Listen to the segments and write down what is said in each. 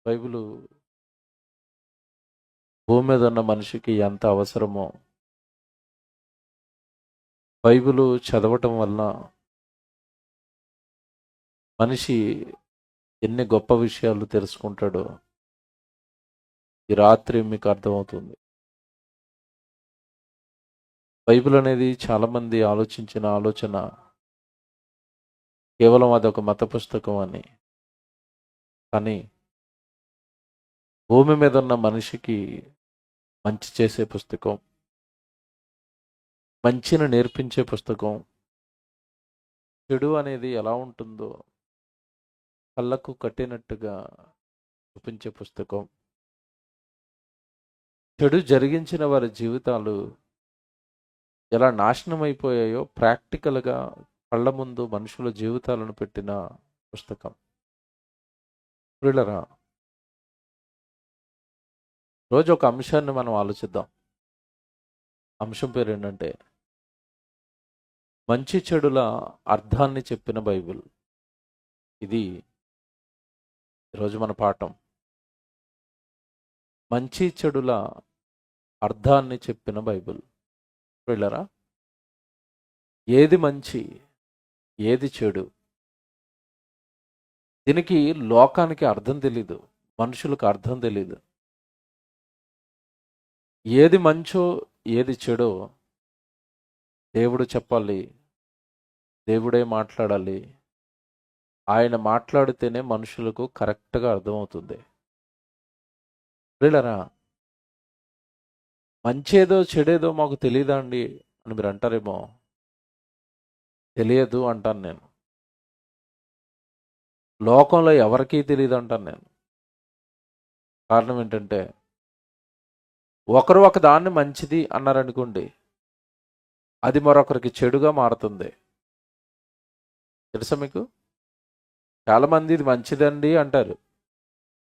Bible భూమి మీద ఉన్న మనిషికి ఎంత అవసరమో బైబిలు చదవటం వలన మనిషి ఎన్ని గొప్ప విషయాలు తెలుసుకుంటాడో ఈ రాత్రి మీకు అర్థమవుతుంది. బైబిల్ అనేది చాలామంది ఆలోచించిన ఆలోచన కేవలం అదొక మత పుస్తకం అని. కానీ భూమి మీద ఉన్న మనిషికి మంచి చేసే పుస్తకం, మంచిని నేర్పించే పుస్తకం, చెడు అనేది ఎలా ఉంటుందో కళ్ళకు కట్టినట్టుగా చూపించే పుస్తకం, చెడు జరిగించిన వారి జీవితాలు ఎలా నాశనం అయిపోయాయో ప్రాక్టికల్గా కళ్ళ ముందు మనుషుల జీవితాలను పెట్టిన పుస్తకం. ప్రియులరా, రోజు ఒక అంశాన్ని మనం ఆలోచిద్దాం. అంశం పేరు ఏంటంటే మంచి చెడుల అర్థాన్ని చెప్పిన బైబిల్. ఇది ఈరోజు మన పాఠం. మంచి చెడుల అర్థాన్ని చెప్పిన బైబిల్. ప్రియులరా, ఏది మంచి ఏది చెడు, దీనికి లోకానికి అర్థం తెలీదు, మనుషులకు అర్థం తెలీదు. ఏది మంచో ఏది చెడో దేవుడు చెప్పాలి, దేవుడే మాట్లాడాలి. ఆయన మాట్లాడితేనే మనుషులకు కరెక్ట్గా అర్థమవుతుంది. ప్రియులరా, మంచేదో చెడేదో మాకు తెలియదా అండి అని మీరు అంటారేమో. తెలియదు అంటాను నేను. లోకంలో ఎవరికీ తెలియదు అంటాను నేను. కారణం ఏంటంటే ఒకరు ఒక దాన్ని మంచిది అన్నారనుకోండి, అది మరొకరికి చెడుగా మారుతుంది. తెలుసా మీకు? చాలామంది ఇది మంచిదండి అంటారు.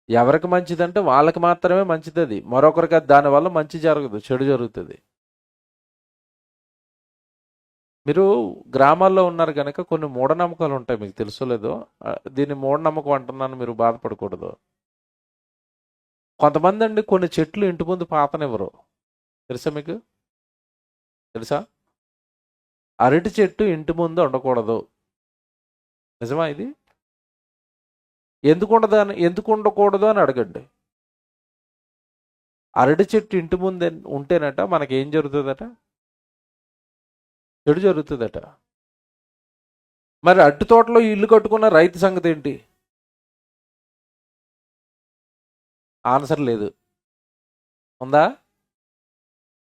ఎవరికి మంచిదంటే వాళ్ళకి మాత్రమే మంచిది. అది మరొకరికి అది దానివల్ల మంచి జరగదు, చెడు జరుగుతుంది. మీరు గ్రామాల్లో ఉన్నారు కనుక కొన్ని మూఢనమ్మకాలు ఉంటాయి, మీకు తెలుసో లేదో. దీన్ని మూఢనమ్మకం అంటున్నాను, మీరు బాధపడకూడదు. కొంతమంది అండి కొన్ని చెట్లు ఇంటి ముందు పాతనివ్వరు. తెలుసా మీకు? తెలుసా? అరటి చెట్టు ఇంటి ముందు ఉండకూడదు. నిజమా ఇది? ఎందుకు ఉండకూడదు అని అడగండి. అరటి చెట్టు ఇంటి ముందు ఉంటేనట మనకేం జరుగుతుందట? చెడు జరుగుతుందట. మరి అరటి తోటలో ఇల్లు కట్టుకున్న రైతు సంగతి ఏంటి? ఆన్సర్ లేదు. ఉందా?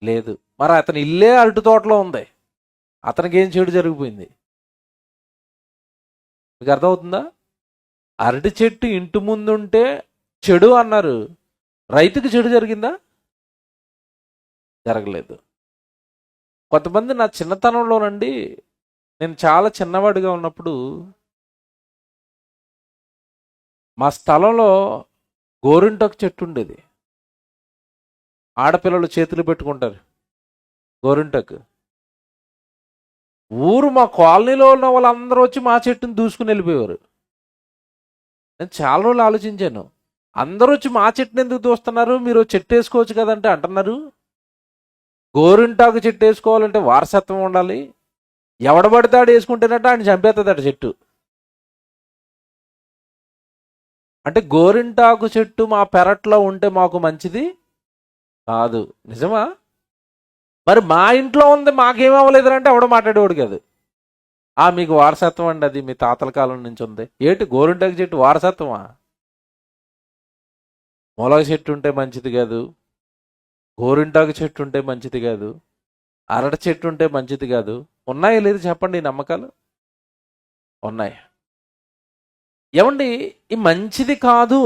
లేదు. మరి అతని ఇల్లే అరటి తోటలో ఉంది, అతనికి ఏం చెడు జరిగిపోయింది? మీకు అర్థమవుతుందా? అరటి చెట్టు ఇంటి ముందుంటే చెడు అన్నారు, రైతుకి చెడు జరిగిందా? జరగలేదు. కొంతమంది నా చిన్నతనంలోనండి, నేను చాలా చిన్నవాడిగా ఉన్నప్పుడు మా స్థలంలో గోరింటాకు చెట్టు ఉండేది. ఆడపిల్లలు చేతులు పెట్టుకుంటారు గోరింటాకు. మా కాలనీలో ఉన్న వాళ్ళందరూ వచ్చి మా చెట్టుని దూసుకుని వెళ్ళిపోయేవారు. నేను చాలా రోజులు ఆలోచించాను, అందరూ వచ్చి మా చెట్టుని ఎందుకు దూస్తున్నారు, మీరు చెట్టు వేసుకోవచ్చు కదంటే అంటున్నారు. గోరింటాకు చెట్టు వేసుకోవాలంటే వారసత్వం ఉండాలి, ఎవడబడితాడు వేసుకుంటేనట్ట ఆయన చంపేస్తుందట చెట్టు. అంటే గోరింటాకు చెట్టు మా పెరట్లో ఉంటే మాకు మంచిది కాదు. నిజమా? మరి మా ఇంట్లో ఉంది మాకేమవ్వలేదు అంటే ఎవడో మాట్లాడేవాడు కాదు. మీకు వారసత్వం అండి, అది మీ తాతల కాలం నుంచి ఉంది. ఏంటి గోరింటాకు చెట్టు వారసత్వమా? మొలగ చెట్టు ఉంటే మంచిది కాదు, గోరింటాకు చెట్టు ఉంటే మంచిది కాదు, అరటి చెట్టు ఉంటే మంచిది కాదు. ఉన్నాయో లేదు చెప్పండి ఈ నమ్మకాలు? ఉన్నాయి. ఏమండి, ఈ మంచిది కాదు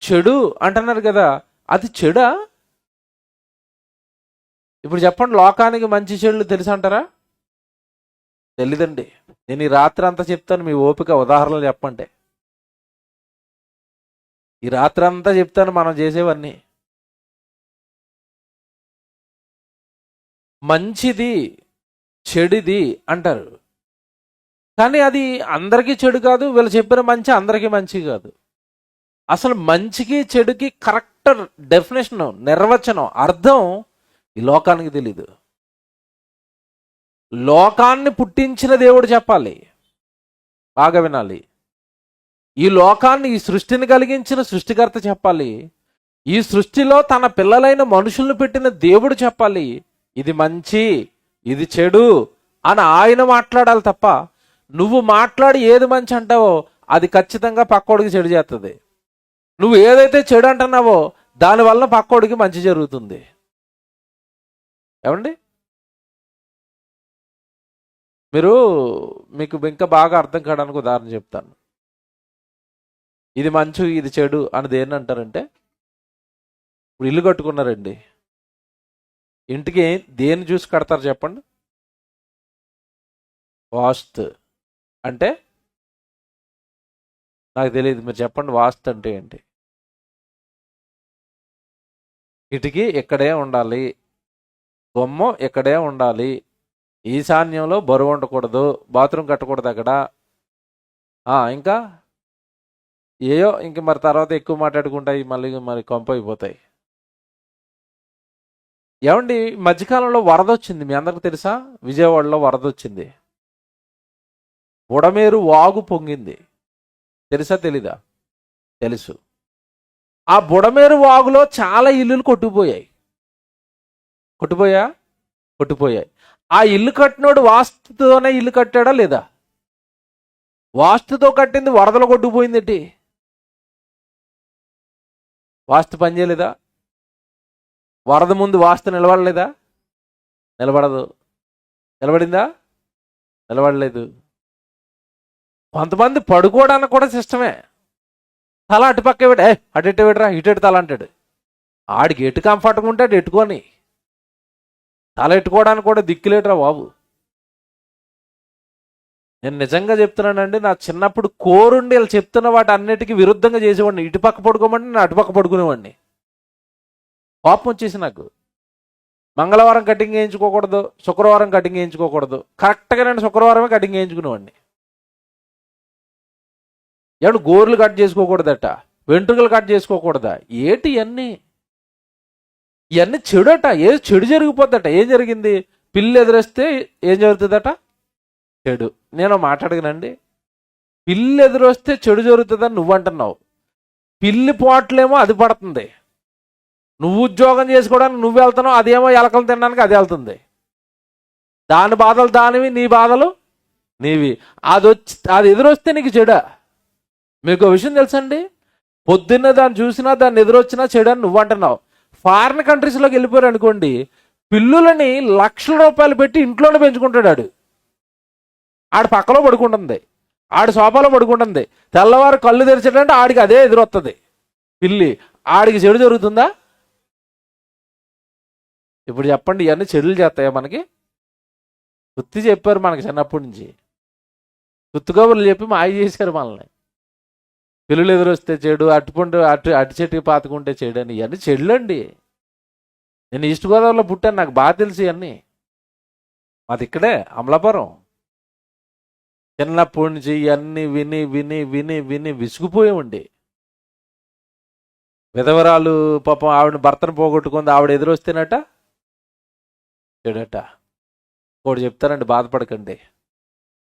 చెడు అంటున్నారు కదా, అది చెడా? ఇప్పుడు చెప్పండి, లోకానికి మంచి చెడులు తెలుసు అంటారా? తెలీదండి. నేను ఈ రాత్రి అంతా చెప్తాను, మీ ఓపిక ఉదాహరణలు చెప్పండి. ఈ రాత్రి అంతా చెప్తాను మనం చేసేవన్నీ. మంచిది చెడుది అంటారు, కానీ అది అందరికీ చెడు కాదు, వీళ్ళు చెప్పిన మంచి అందరికీ మంచి కాదు. అసలు మంచికి చెడుకి కరెక్ట్ డెఫినేషన్, నిర్వచనం, అర్థం ఈ లోకానికి తెలీదు. లోకాన్ని పుట్టించిన దేవుడు చెప్పాలి. బాగా వినాలి. ఈ లోకాన్ని, ఈ సృష్టిని కలిగించిన సృష్టికర్త చెప్పాలి. ఈ సృష్టిలో తన పిల్లలైన మనుషులను పెట్టిన దేవుడు చెప్పాలి. ఇది మంచి, ఇది చెడు అని ఆయన మాట్లాడాలి తప్ప, నువ్వు మాట్లాడి ఏది మంచి అంటావో అది ఖచ్చితంగా పక్కోడికి చెడు చేస్తుంది. నువ్వు ఏదైతే చెడు అంటున్నావో దానివల్ల పక్కోడికి మంచి జరుగుతుంది. ఏమండి? మీకు ఇంకా బాగా అర్థం కావడానికి ఉదాహరణ చెప్తాను. ఇది మంచు, ఇది చెడు అని దేన్ని అంటారంటే, ఇప్పుడు ఇల్లు కట్టుకున్నారండి, ఇంటికి దేన్ని చూసి కడతారు చెప్పండి? వాస్తు అంటే నాకు తెలియదు, మీరు చెప్పండి. వాస్తు అంటే ఏంటి? కిటికీ ఇక్కడే ఉండాలి, గుమ్మం ఇక్కడే ఉండాలి, ఈశాన్యంలో బరువు ఉండకూడదు, బాత్రూమ్ కట్టకూడదు అక్కడ, ఇంకా ఇంక మరి తర్వాత ఎక్కువ మాట్లాడుకుంటాయి, మరి కొంప అయిపోతాయి. ఏమండి, మధ్యకాలంలో వరద వచ్చింది, మీ అందరికి తెలుసా? విజయవాడలో వరద వచ్చింది. బుడమేరు వాగు పొంగింది, తెలుసా తెలీదా? తెలుసు. ఆ బుడమేరు వాగులో చాలా ఇల్లులు కొట్టుకుపోయాయి. ఆ ఇల్లు కట్టినోడు వాస్తుతోనే ఇల్లు కట్టాడా లేదా? వాస్తుతో కట్టింది వరదలో కొట్టుకుపోయిందేంటి? వాస్తు పనిచేయలేదా? వరద ముందు వాస్తు నిలబడలేదా? నిలబడదు. నిలబడిందా? నిలబడలేదు. కొంతమంది పడుకోవడానికి కూడా సిస్టమే. తల అటుపక్క పెట్ట, అటు పెట్టరా, ఇటు తల అంటాడు. ఆడికి ఎటు కంఫర్ట్గా ఉంటే అటు ఎట్టుకొని, తల ఎట్టుకోవడానికి కూడా దిక్కులేటరా బాబు. నేను నిజంగా చెప్తున్నానండి, నా చిన్నప్పుడు కోరుండి వీళ్ళు చెప్తున్న వాటి అన్నిటికీ విరుద్ధంగా చేసేవాడిని. ఇటుపక్క పడుకోమంటే నేను అటుపక్క పడుకునేవాడిని. కోపం వచ్చేసి నాకు. మంగళవారం కటింగ్ వేయించుకోకూడదు, శుక్రవారం కటింగ్ వేయించుకోకూడదు. కరెక్ట్గా నేను శుక్రవారమే కటింగ్ వేయించుకునేవాడిని. ఏమన్నా గోర్లు కట్ చేసుకోకూడదట, వెంట్రుకలు కట్ చేసుకోకూడదా? ఏటి ఇవన్నీ చెడుట. ఏది చెడు జరిగిపోద్దట. ఏం జరిగింది? పిల్లి ఎదురొస్తే ఏం జరుగుతుందట? చెడు. నేను మాట్లాడగనండి, పిల్లి ఎదురొస్తే చెడు జరుగుతుందని నువ్వు అంటున్నావు. పిల్లి పోట్లేమో అది పడుతుంది. నువ్వు ఉద్యోగం చేసుకోవడానికి నువ్వు వెళ్తున్నావు, అదేమో ఎలకలు తినడానికి అది వెళ్తుంది. దాని బాధలు దానివి, నీ బాధలు నీవి. అది ఎదురొస్తే నీకు చెడా? మీకు విషయం తెలుసండి, పొద్దున్న దాన్ని చూసినా దాన్ని ఎదురొచ్చినా చెడు అని నువ్వు అంటున్నావు. ఫారిన్ కంట్రీస్లోకి వెళ్ళిపోయారు అనుకోండి, పిల్లులని లక్షల రూపాయలు పెట్టి ఇంట్లోనే పెంచుకుంటాడు. ఆడు పక్కలో పడుకుంటుంది, ఆడు సోఫాలో పడుకుంటుంది. తెల్లవారు కళ్ళు తెరిచేటంటే ఆడికి అదే ఎదురొస్తుంది పిల్లి. ఆడికి చెడు జరుగుతుందా? ఇప్పుడు చెప్పండి, ఇవన్నీ చెడులు చేస్తాయా మనకి? గుర్తు చెప్పారు మనకి చిన్నప్పటి నుంచి, గుర్తుకోబులు చెప్పి మాయ చేశారు మనల్ని. పిల్లులు ఎదురొస్తే చెడు, అటు చెట్టుకి పాతుకుంటే చెడు అని. ఇవన్నీ చెడులండి. నేను ఈస్ట్ గోదావరిలో పుట్టాను, నాకు బాగా తెలుసు ఇవన్నీ. మాది ఇక్కడే అమలాపురం. చిన్నప్పటి నుంచి ఇవన్నీ విని విని విని విని విసిగిపోయామండి. విధవరాలు పాపం ఆవిడ భర్తను పోగొట్టుకుంది, ఆవిడ ఎదురొస్తేనట చెడట. ఒకటి చెప్తారండి, బాధపడకండి.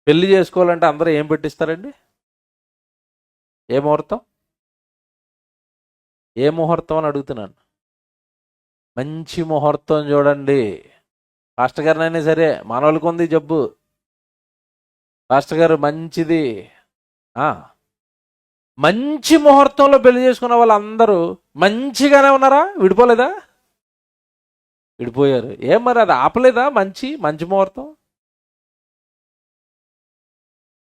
పెళ్లి చేసుకోవాలంటే అందరూ ఏం పెట్టిస్తారండి? ఏ ముహూర్తం? ఏ ముహూర్తం అని అడుగుతున్నాను. మంచి ముహూర్తం చూడండి. పాస్టర్ గారినైనా సరే, మనోళ్ళకు ఉంది జబ్బు, పాస్టర్ గారు మంచిది. మంచి ముహూర్తంలో పెళ్లి చేసుకున్న వాళ్ళందరూ మంచిగానే ఉన్నారా? విడిపోలేదా? విడిపోయారు. ఏం మరి అది ఆపలేదా? మంచి ముహూర్తం.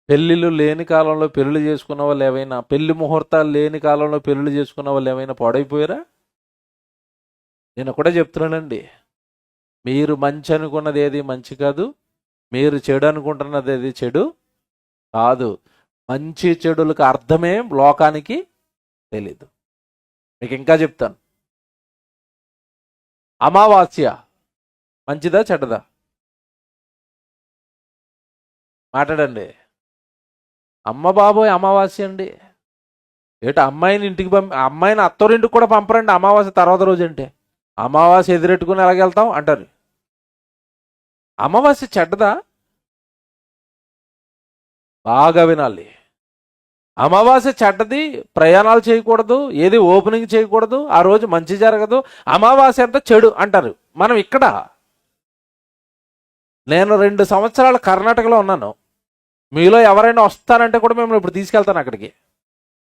పెళ్ళిళ్ళు లేని కాలంలో పెళ్ళిళ్ళు చేసుకున్న వాళ్ళు ఏమైనా, పెళ్లి ముహూర్తాలు లేని కాలంలో పెళ్ళిళ్ళు చేసుకున్న వాళ్ళు ఏమైనా పాడైపోయారా? నేను ఒకటే చెప్తున్నానండి, మీరు మంచి అనుకున్నది ఏది మంచి కాదు, మీరు చెడు అనుకుంటున్నది ఏది చెడు కాదు. మంచి చెడులకు అర్థమే లోకానికి తెలీదు. మీకు ఇంకా చెప్తాను. అమావాస్య మంచిదా చెడ్డదా? మాట్లాడండి. అమ్మ బాబోయ్, అమావాస్య అండి. ఏట అమ్మాయిని ఇంటికి అమ్మాయిని అత్తోరింటికి కూడా పంపరండి అమావాస్య తర్వాత రోజు అంటే. అమావాస్య ఎదురెట్టుకుని ఎలాగెళ్తాం అంటారు. అమావాస్య చెడ్డదా? బాగా వినాలి. అమావాస్య చెడ్డది, ప్రయాణాలు చేయకూడదు, ఏది ఓపెనింగ్ చేయకూడదు, ఆ రోజు మంచి జరగదు, అమావాస్య అంతా చెడు అంటారు. మనం ఇక్కడ, నేను 2 సంవత్సరాలు కర్ణాటకలో ఉన్నాను. మీలో ఎవరైనా వస్తారంటే కూడా మేము ఇప్పుడు తీసుకెళ్తాను అక్కడికి.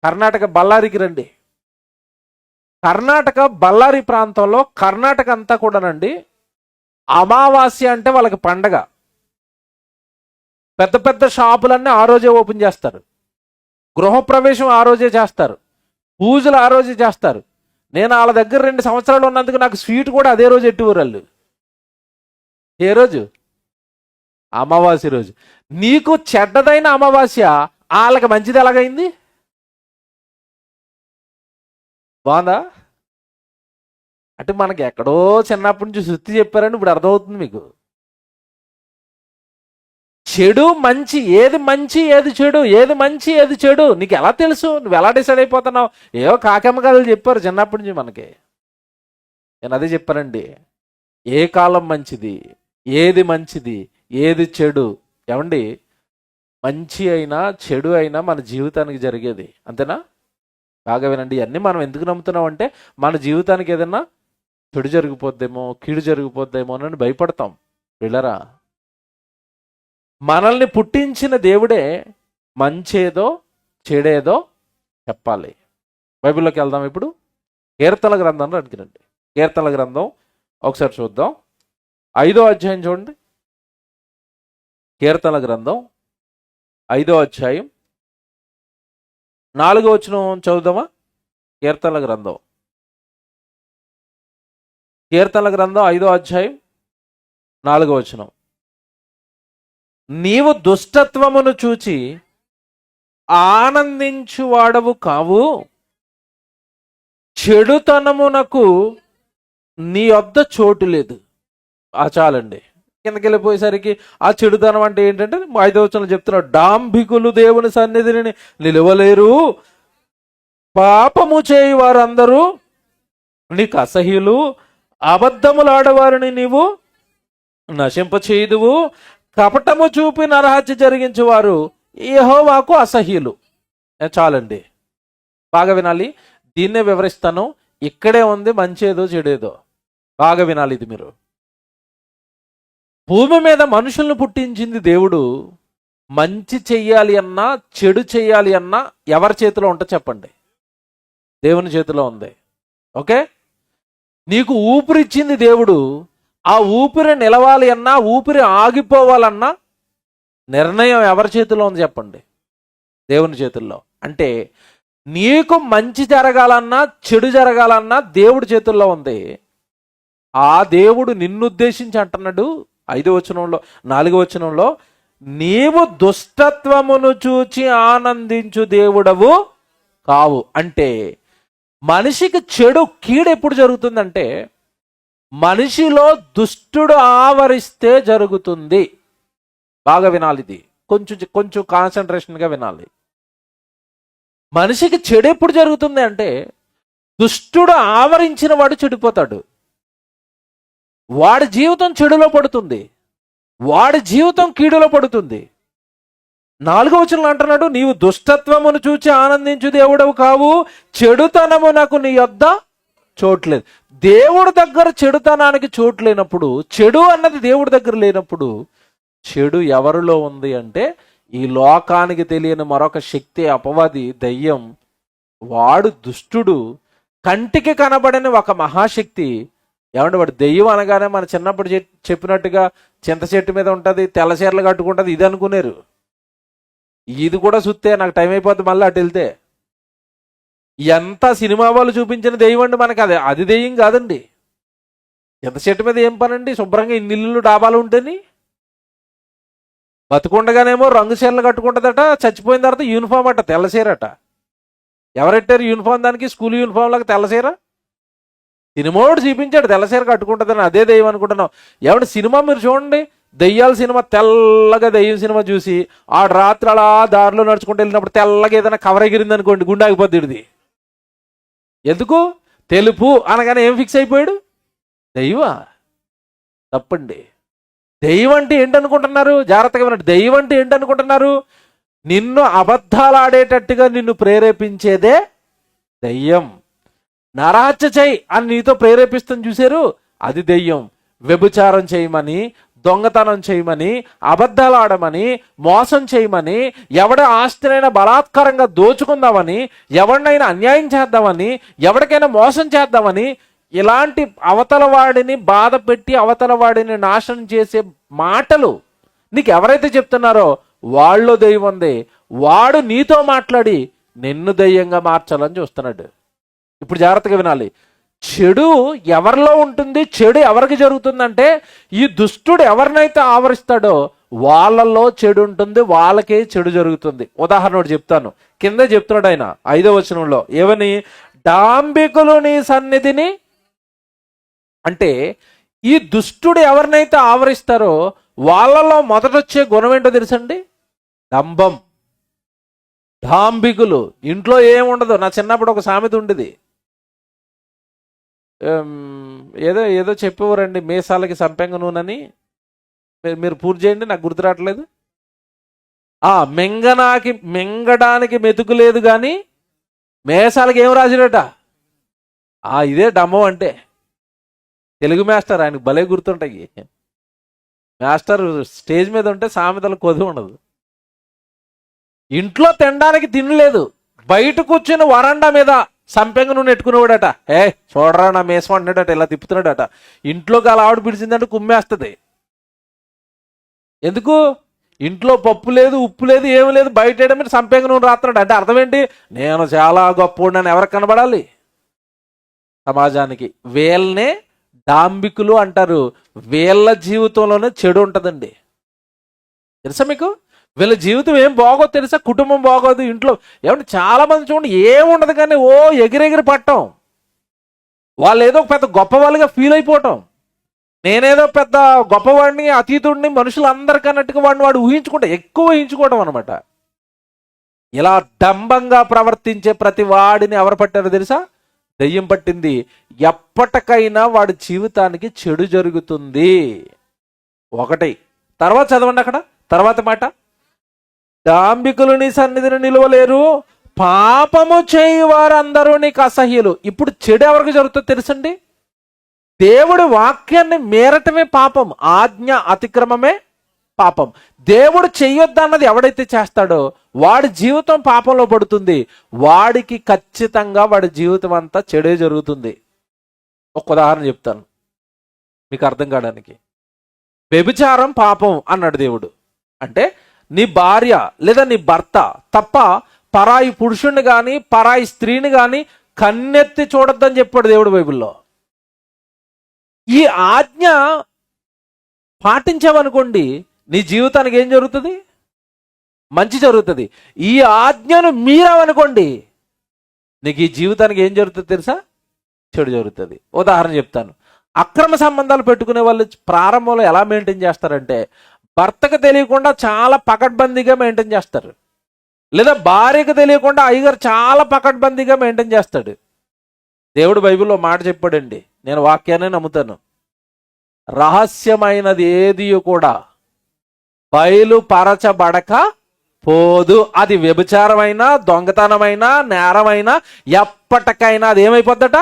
కర్ణాటక బళ్ళారికి రండి. కర్ణాటక బళ్ళారి ప్రాంతంలో కర్ణాటక అంతా కూడానండి అమావాస్య అంటే వాళ్ళకి పండగ. పెద్ద పెద్ద షాపులన్నీ ఆ రోజే ఓపెన్ చేస్తారు, గృహప్రవేశం ఆ రోజే చేస్తారు, పూజలు ఆ రోజే చేస్తారు. నేను వాళ్ళ దగ్గర 2 సంవత్సరాలు ఉన్నందుకు నాకు స్వీట్ కూడా అదే రోజు ఎట్టువారు వాళ్ళు. ఏ రోజు? అమావాస్య రోజు. నీకు చెడ్డదైన అమావాస్య వాళ్ళకి మంచిది ఎలాగైంది? బాగుందా? అంటే మనకి ఎక్కడో చిన్నప్పటి నుంచి శుద్ధి చెప్పారని ఇప్పుడు అర్థమవుతుంది మీకు. చెడు మంచి, ఏది మంచి ఏది చెడు, ఏది మంచి ఏది చెడు నీకు ఎలా తెలుసు? నువ్వు ఎలా డిసైడ్ అయిపోతున్నావు? ఏవో కాకమ్మ కథలు చెప్పారు చిన్నప్పటి నుంచి మనకి. నేను అదే చెప్పానండి, ఏ కాలం మంచిది, ఏది మంచిది, ఏది చెడు. ఏమండి, మంచి అయినా చెడు అయినా మన జీవితానికి జరిగేది, అంతేనా? బాగా వినండి. ఇవన్నీ మనం ఎందుకు నమ్ముతున్నాం అంటే మన జీవితానికి ఏదన్నా చెడు జరిగిపోద్దేమో, కీడు జరిగిపోద్దేమో అని భయపడతాం. పిల్లరా, మనల్ని పుట్టించిన దేవుడే మంచేదో చెడేదో చెప్పాలి. బైబిల్లోకి వెళ్దాం ఇప్పుడు. కీర్తనల గ్రంథంలో అడిగినండి. కీర్తనల గ్రంథం ఒకసారి చూద్దాం. 5వ అధ్యాయం చూడండి. కీర్తనల గ్రంథం 5వ అధ్యాయం 4వ వచనం చదువుదామా? కీర్తనల గ్రంథం 5వ అధ్యాయం 4వ వచనం. నీవు దుష్టత్వమును చూచి ఆనందించువాడవు కావు, చెడుతనమునకు నీ వద్ద చోటు లేదు. చాలండి. కిందకి వెళ్ళిపోయేసరికి ఆ చెడుతనం అంటే ఏంటంటే 5వ వచనంలో చెప్తున్నాడు, డాంభికులు దేవుని సన్నిధిని నిలవలేరు, పాపము చేయి వారందరూ నీకు అసహ్యులు, అబద్ధములాడవారిని నీవు నశింపచేయుదువు, కపటము చూపి నరహత్య జరిగించేవారు యెహోవాకు అసహ్యులు. చాలండి, బాగా వినాలి. దీన్నే వివరిస్తాను. ఇక్కడే ఉంది మంచేదో చెడేదో. బాగా వినాలి ఇది మీరు. భూమి మీద మనుషులను పుట్టించింది దేవుడు. మంచి చెయ్యాలి అన్నా చెడు చెయ్యాలి అన్నా ఎవరి చేతిలో ఉంటే చెప్పండి? దేవుని చేతిలో ఉంది. ఓకే, నీకు ఊపిరిచ్చింది దేవుడు. ఆ ఊపిరి నిలవాలి అన్నా, ఊపిరి ఆగిపోవాలన్నా నిర్ణయం ఎవరి చేతిలో ఉంది చెప్పండి? దేవుని చేతుల్లో. అంటే నీకు మంచి జరగాలన్నా చెడు జరగాలన్నా దేవుడి చేతుల్లో ఉంది. ఆ దేవుడు నిన్నుద్దేశించి అంటున్నాడు 5వ వచనంలో 4వ వచనంలో, నీవు దుష్టత్వమును చూచి ఆనందించు దేవుడవు కావు. అంటే మనిషికి చెడు కీడు ఎప్పుడు జరుగుతుందంటే మనిషిలో దుష్టుడు ఆవరిస్తే జరుగుతుంది. బాగా వినాలి ఇది, కొంచెం కాన్సన్ట్రేషన్గా వినాలి. మనిషికి చెడు ఎప్పుడు జరుగుతుంది అంటే దుష్టుడు ఆవరించిన వాడు చెడిపోతాడు. వాడి జీవితం చెడులో పడుతుంది, వాడి జీవితం కీడులో పడుతుంది. 4వ వచనంలో అంటున్నాడు, నీవు దుష్టత్వమును చూచి ఆనందించు దేవుడవు కావు, చెడుతనమునకు నీ యొద్ద చోట్లేదు. దేవుడి దగ్గర చెడుతనానికి చోటు లేనప్పుడు, చెడు అన్నది దేవుడి దగ్గర లేనప్పుడు, చెడు ఎవరిలో ఉంది అంటే ఈ లోకానికి తెలియని మరొక శక్తి, అపవాది, దయ్యం. వాడు దుష్టుడు, కంటికి కనబడని ఒక మహాశక్తి. ఏమంటే వాడు దెయ్యం అనగానే మన చిన్నప్పుడు చెప్పినట్టుగా చింత చెట్టు మీద ఉంటుంది, తెల్ల చీరలు కట్టుకుంటుంది, ఇది అనుకునేరు. ఇది కూడా చూస్తే నాకు టైం అయిపోద్ది మళ్ళీ అటు వెళ్తే. ఎంత సినిమా వాళ్ళు చూపించిన దెయ్యం అండి మనకి, అది దెయ్యం కాదండి. చింత చెట్టు మీద ఏం పనండి? శుభ్రంగా ఇన్ని ఇల్లు డాబాలు ఉంటేని. బతుకుండగానేమో రంగు చీరలు కట్టుకుంటుందట, చచ్చిపోయిన తర్వాత యూనిఫామ్ అట, తెల్ల చీరట. ఎవరెట్టారు యూనిఫామ్ దానికి? స్కూల్ యూనిఫామ్ లాగా తెల్ల చీర. సినిమాడు చూపించాడు తెల్ల చీర కట్టుకుంటుందని, అదే దెయ్యం అనుకుంటున్నాం. ఏమంటే సినిమా మీరు చూడండి, దెయ్యాల సినిమా, తెల్లగా దెయ్యం సినిమా చూసి ఆడు రాత్రి అలా దారిలో నడుచుకుంటూ వెళ్ళినప్పుడు తెల్లగా ఏదైనా కవర్ ఎగిరింది అనుకోండి, గుండె ఆగిపోద్ది. ఎందుకు? తెలుపు అనగానే ఏం ఫిక్స్ అయిపోయాడు? దెయ్యమా? తప్పండి. దెయ్యం అంటే ఏంటనుకుంటున్నారు? జాగ్రత్తగా వినండి. దెయ్యం అంటే ఏంటనుకుంటున్నారు? నిన్ను అబద్ధాలు ఆడేటట్టుగా నిన్ను ప్రేరేపించేదే దెయ్యం. నరహత్య చెయ్యి అని నీతో ప్రేరేపిస్తుంది చూశారు, అది దెయ్యం. వ్యభిచారం చేయమని, దొంగతనం చేయమని, అబద్ధాలు ఆడమని, మోసం చేయమని, ఎవడ ఆస్తినైనా బలాత్కారంగా దోచుకుందామని, ఎవరినైనా అన్యాయం చేద్దామని, ఎవరికైనా మోసం చేద్దామని, ఇలాంటి అవతల వాడిని బాధ పెట్టి అవతల వాడిని నాశనం చేసే మాటలు నీకు ఎవరైతే చెప్తున్నారో వాళ్ళలో దెయ్యం ఉంది. వాడు నీతో మాట్లాడి నిన్ను దెయ్యంగా మార్చాలని చూస్తున్నాడు. ఇప్పుడు జాగ్రత్తగా వినాలి. చెడు ఎవరిలో ఉంటుంది, చెడు ఎవరికి జరుగుతుందంటే ఈ దుష్టుడు ఎవరినైతే ఆవరిస్తాడో వాళ్ళల్లో చెడు ఉంటుంది, వాళ్ళకే చెడు జరుగుతుంది. ఉదాహరణ చెప్తాను, కింద చెప్తున్నాడు ఆయన 5వ వచనంలో ఏమని? డాంబికులు నీ సన్నిధిని, అంటే ఈ దుష్టుడు ఎవరినైతే ఆవరిస్తారో వాళ్ళలో మొదటొచ్చే గుణం ఏంటో తెలుసండి? డంబం. డాంబికులు. ఇంట్లో ఏముండదు. నా చిన్నప్పుడు ఒక సామెత ఉండేది, ఏదో ఏదో చెప్పేవారండి, మీసాలకి సంపెంగ నూనెని. మీరు పూర్తి చేయండి, నాకు గుర్తు రావట్లేదు. మెంగడానికి మెతుకు లేదు కానీ మేసాలకి ఏం రాసిడట? ఇదే డంబం అంటే. తెలుగు మాస్టర్, ఆయనకు భలే గుర్తుంటాయి. మాస్టర్ స్టేజ్ మీద ఉంటే సామెతలు కొద్ది ఉండదు. ఇంట్లో తినడానికి తినలేదు, బయట కూర్చుని వరండా మీద సంపెంగ నూనె ఎట్టుకునేవాడట. చూడరా నా మేసం అంటున్నాడట, ఇలా తిప్పుతున్నాడట. ఇంట్లోకి అలా ఆవిడ పిలిచిందంటే కుమ్మేస్తుంది. ఎందుకు? ఇంట్లో పప్పు లేదు, ఉప్పు లేదు, ఏమి లేదు, బయట వేయడం సంపెంగ నూనె రాస్తున్నాడు అంటే అర్థం ఏంటి? నేను చాలా గొప్పవాడిని ఎవరికి కనబడాలి? సమాజానికి. వీళ్ళనే డాంబికులు అంటారు. వీళ్ళ జీవితంలోనే చెడు ఉంటుందండి. తెలుసా మీకు? వీళ్ళ జీవితం ఏం బాగోదు తెలుసా? కుటుంబం బాగోదు, ఇంట్లో ఏమంటే చాలా మంది చూడండి ఏముండదు కానీ ఎగిరెగిరి పట్టం. వాళ్ళు ఏదో పెద్ద గొప్ప వాళ్ళుగా ఫీల్ అయిపోవటం. నేనేదో పెద్ద గొప్పవాడిని, అతీతుడిని, మనుషులందరికన్నట్టుగా వాడు ఊహించుకుంటా, ఎక్కువ ఊహించుకోవడం అనమాట. ఇలా డంబంగా ప్రవర్తించే ప్రతి వాడిని ఎవరు పట్టారో తెలుసా? దెయ్యం పట్టింది. ఎప్పటికైనా వాడి జీవితానికి చెడు జరుగుతుంది. ఒకటి. తర్వాత చదవండి అక్కడ తర్వాత మాట. డాంబికులు నీ సన్నిధిని నిలవలేరు, పాపము చేయి వారందరూ నీకు అసహ్యులు. ఇప్పుడు చెడు ఎవరికి జరుగుతుందో తెలుసండి? దేవుడి వాక్యాన్ని మీరటమే పాపం, ఆజ్ఞ అతిక్రమమే పాపం. దేవుడు చెయ్యొద్దన్నది ఎవడైతే చేస్తాడో వాడి జీవితం పాపంలో పడుతుంది. వాడికి ఖచ్చితంగా వాడి జీవితం అంతా చెడే జరుగుతుంది. ఒక ఉదాహరణ చెప్తాను మీకు అర్థం కావడానికి. వ్యభిచారం పాపం అన్నాడు దేవుడు. అంటే నీ భార్య లేదా నీ భర్త తప్ప పరాయి పురుషుణ్ణి కానీ పరాయి స్త్రీని కానీ కన్నెత్తి చూడొద్దని చెప్పాడు దేవుడు బైబిల్లో. ఈ ఆజ్ఞ పాటించావనుకోండి నీ జీవితానికి ఏం జరుగుతుంది? మంచి జరుగుతుంది. ఈ ఆజ్ఞను మీరావనుకోండి నీకు ఈ జీవితానికి ఏం జరుగుతుంది తెలుసా? చెడు జరుగుతుంది. ఉదాహరణ చెప్తాను. అక్రమ సంబంధాలు పెట్టుకునే వాళ్ళు ప్రారంభంలో ఎలా మెయింటైన్ చేస్తారంటే భర్తకు తెలియకుండా చాలా పకడ్బందీగా మెయింటైన్ చేస్తారు, లేదా భార్యకు తెలియకుండా అయ్యగారు చాలా పకడ్బందీగా మెయింటైన్ చేస్తాడు. దేవుడు బైబిల్లో మాట చెప్పాడండి, నేను వాక్యాన్ని నమ్ముతాను. రహస్యమైనది ఏది కూడా బయలుపరచబడక పోదు. అది వ్యభిచారమైనా, దొంగతనమైనా, నేరమైనా ఎప్పటికైనా అది ఏమైపోద్దట?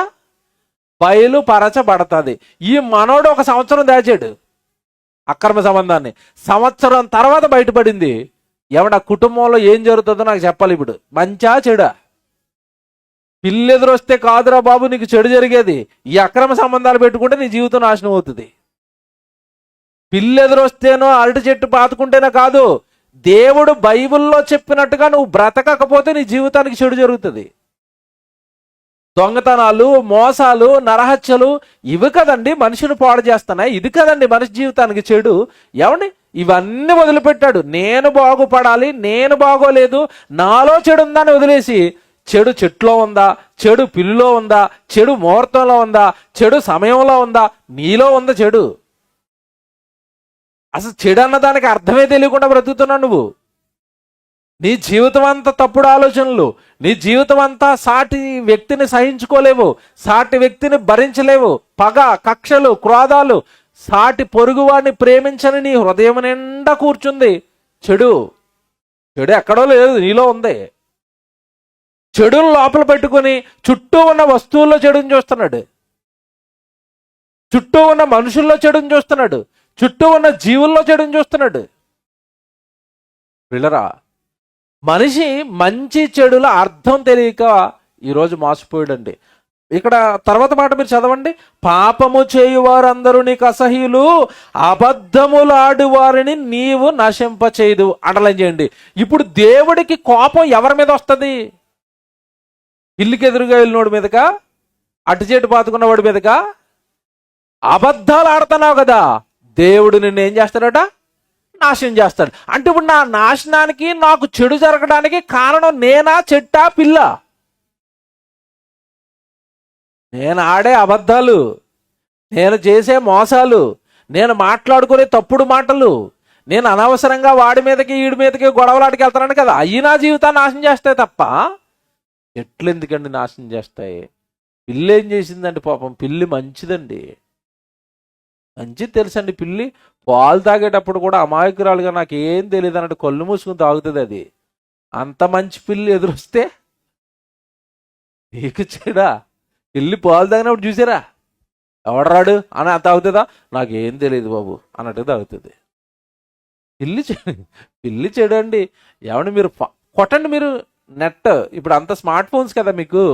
బయలుపరచబడతాది. ఈ మనోడు 1 సంవత్సరం దాచాడు అక్రమ సంబంధాన్ని, సంవత్సరం తర్వాత బయటపడింది. ఏమన్నా కుటుంబంలో ఏం జరుగుతుందో నాకు చెప్పాలి. ఇప్పుడు మంచా చెడా? పిల్లెదురొస్తే కాదురా బాబు నీకు చెడు జరిగేది, ఈ అక్రమ సంబంధాలు పెట్టుకుంటే నీ జీవితం నాశనం అవుతుంది. పిల్లెదురొస్తేనో అరటి చెట్టు పాతుకుంటేనో కాదు, దేవుడు బైబిల్లో చెప్పినట్టుగా నువ్వు బ్రతకకపోతే నీ జీవితానికి చెడు జరుగుతుంది. దొంగతనాలు, మోసాలు, నరహత్యలు ఇవి కదండి మనిషిని పాడు చేస్తున్నాయి. ఇది కదండి మనిషి జీవితానికి చెడు. ఏమండి ఇవన్నీ వదిలిపెట్టాడు. నేను బాగుపడాలి, నేను బాగోలేదు, నాలో చెడు ఉందని వదిలేసి చెడు చెట్లో ఉందా, చెడు పిల్లిలో ఉందా, చెడు ముహూర్తంలో ఉందా, చెడు సమయంలో ఉందా, నీలో ఉందా చెడు? అసలు చెడు అన్నదానికి అర్థమే తెలియకుండా బ్రతుకుతున్నావు నువ్వు. నీ జీవితం అంతా తప్పుడు ఆలోచనలు, నీ జీవితం అంతా సాటి వ్యక్తిని సహించుకోలేవు, సాటి వ్యక్తిని భరించలేవు, పగ, కక్షలు, క్రోధాలు, సాటి పొరుగువాడిని ప్రేమించని నీ హృదయం నిండా కూర్చుంది చెడు. చెడు ఎక్కడో లేదు, నీలో ఉంది. చెడును లోపల పెట్టుకుని చుట్టూ ఉన్న వస్తువుల్లో చెడుని చూస్తున్నాడు, చుట్టూ ఉన్న మనుషుల్లో చెడుని చూస్తున్నాడు, చుట్టూ ఉన్న జీవుల్లో చెడుని చూస్తున్నాడు. పిల్లరా, మనిషి మంచి చెడుల అర్థం తెలియక ఈరోజు మోసపోయాడండి. ఇక్కడ తర్వాత మాట మీరు చదవండి. పాపము చేయువారందరూ నీకు అసహ్యులు, అబద్ధములాడు వారిని నీవు నశింపచేయదు. అండర్లైన్ చేయండి. ఇప్పుడు దేవుడికి కోపం ఎవరి మీద వస్తుంది? ఇల్లుకి ఎదురుగా వెళ్ళినోడి మీదకా? అటు చేటు పాతుకున్న వాడి మీదకా? అబద్ధాలు ఆడుతున్నావు కదా, దేవుడు నిన్ను ఏం చేస్తాడట? నాశనం చేస్తాడు. అంటే ఇప్పుడు నా నాశనానికి, నాకు చెడు జరగడానికి కారణం నేనా, చెట్టా, పిల్ల? నేను ఆడే అబద్ధాలు, నేను చేసే మోసాలు, నేను మాట్లాడుకునే తప్పుడు మాటలు, నేను అనవసరంగా వాడి మీదకి వీడి మీదకి గొడవలాడికి వెళ్తున్నాను కదా, అయ్యి నా జీవితాన్ని నాశనం చేస్తాయి తప్ప చెట్లు ఎందుకండి నాశనం చేస్తాయి? పిల్లి ఏం చేసిందండి పాపం? పిల్లి మంచిదండి, మంచిది తెలుసండి. పిల్లి పాలు తాగేటప్పుడు కూడా అమాయకురాలుగా నాకేం తెలియదు అన్నట్టు కళ్ళు మూసుకుని తాగుతుంది. అది అంత మంచి పిల్లి ఎదురొస్తే నీకు చెడా? పిల్లి పాలు తాగినప్పుడు చూసారా, ఎవడరాడు అని తాగుతుందా? నాకేం తెలియదు బాబు అన్నట్టు తాగుతుంది. పిల్లి చెడు అండి. ఏమండి మీరు కొట్టండి, మీరు నెట్ ఇప్పుడు అంత స్మార్ట్ ఫోన్స్ కదా మీకు.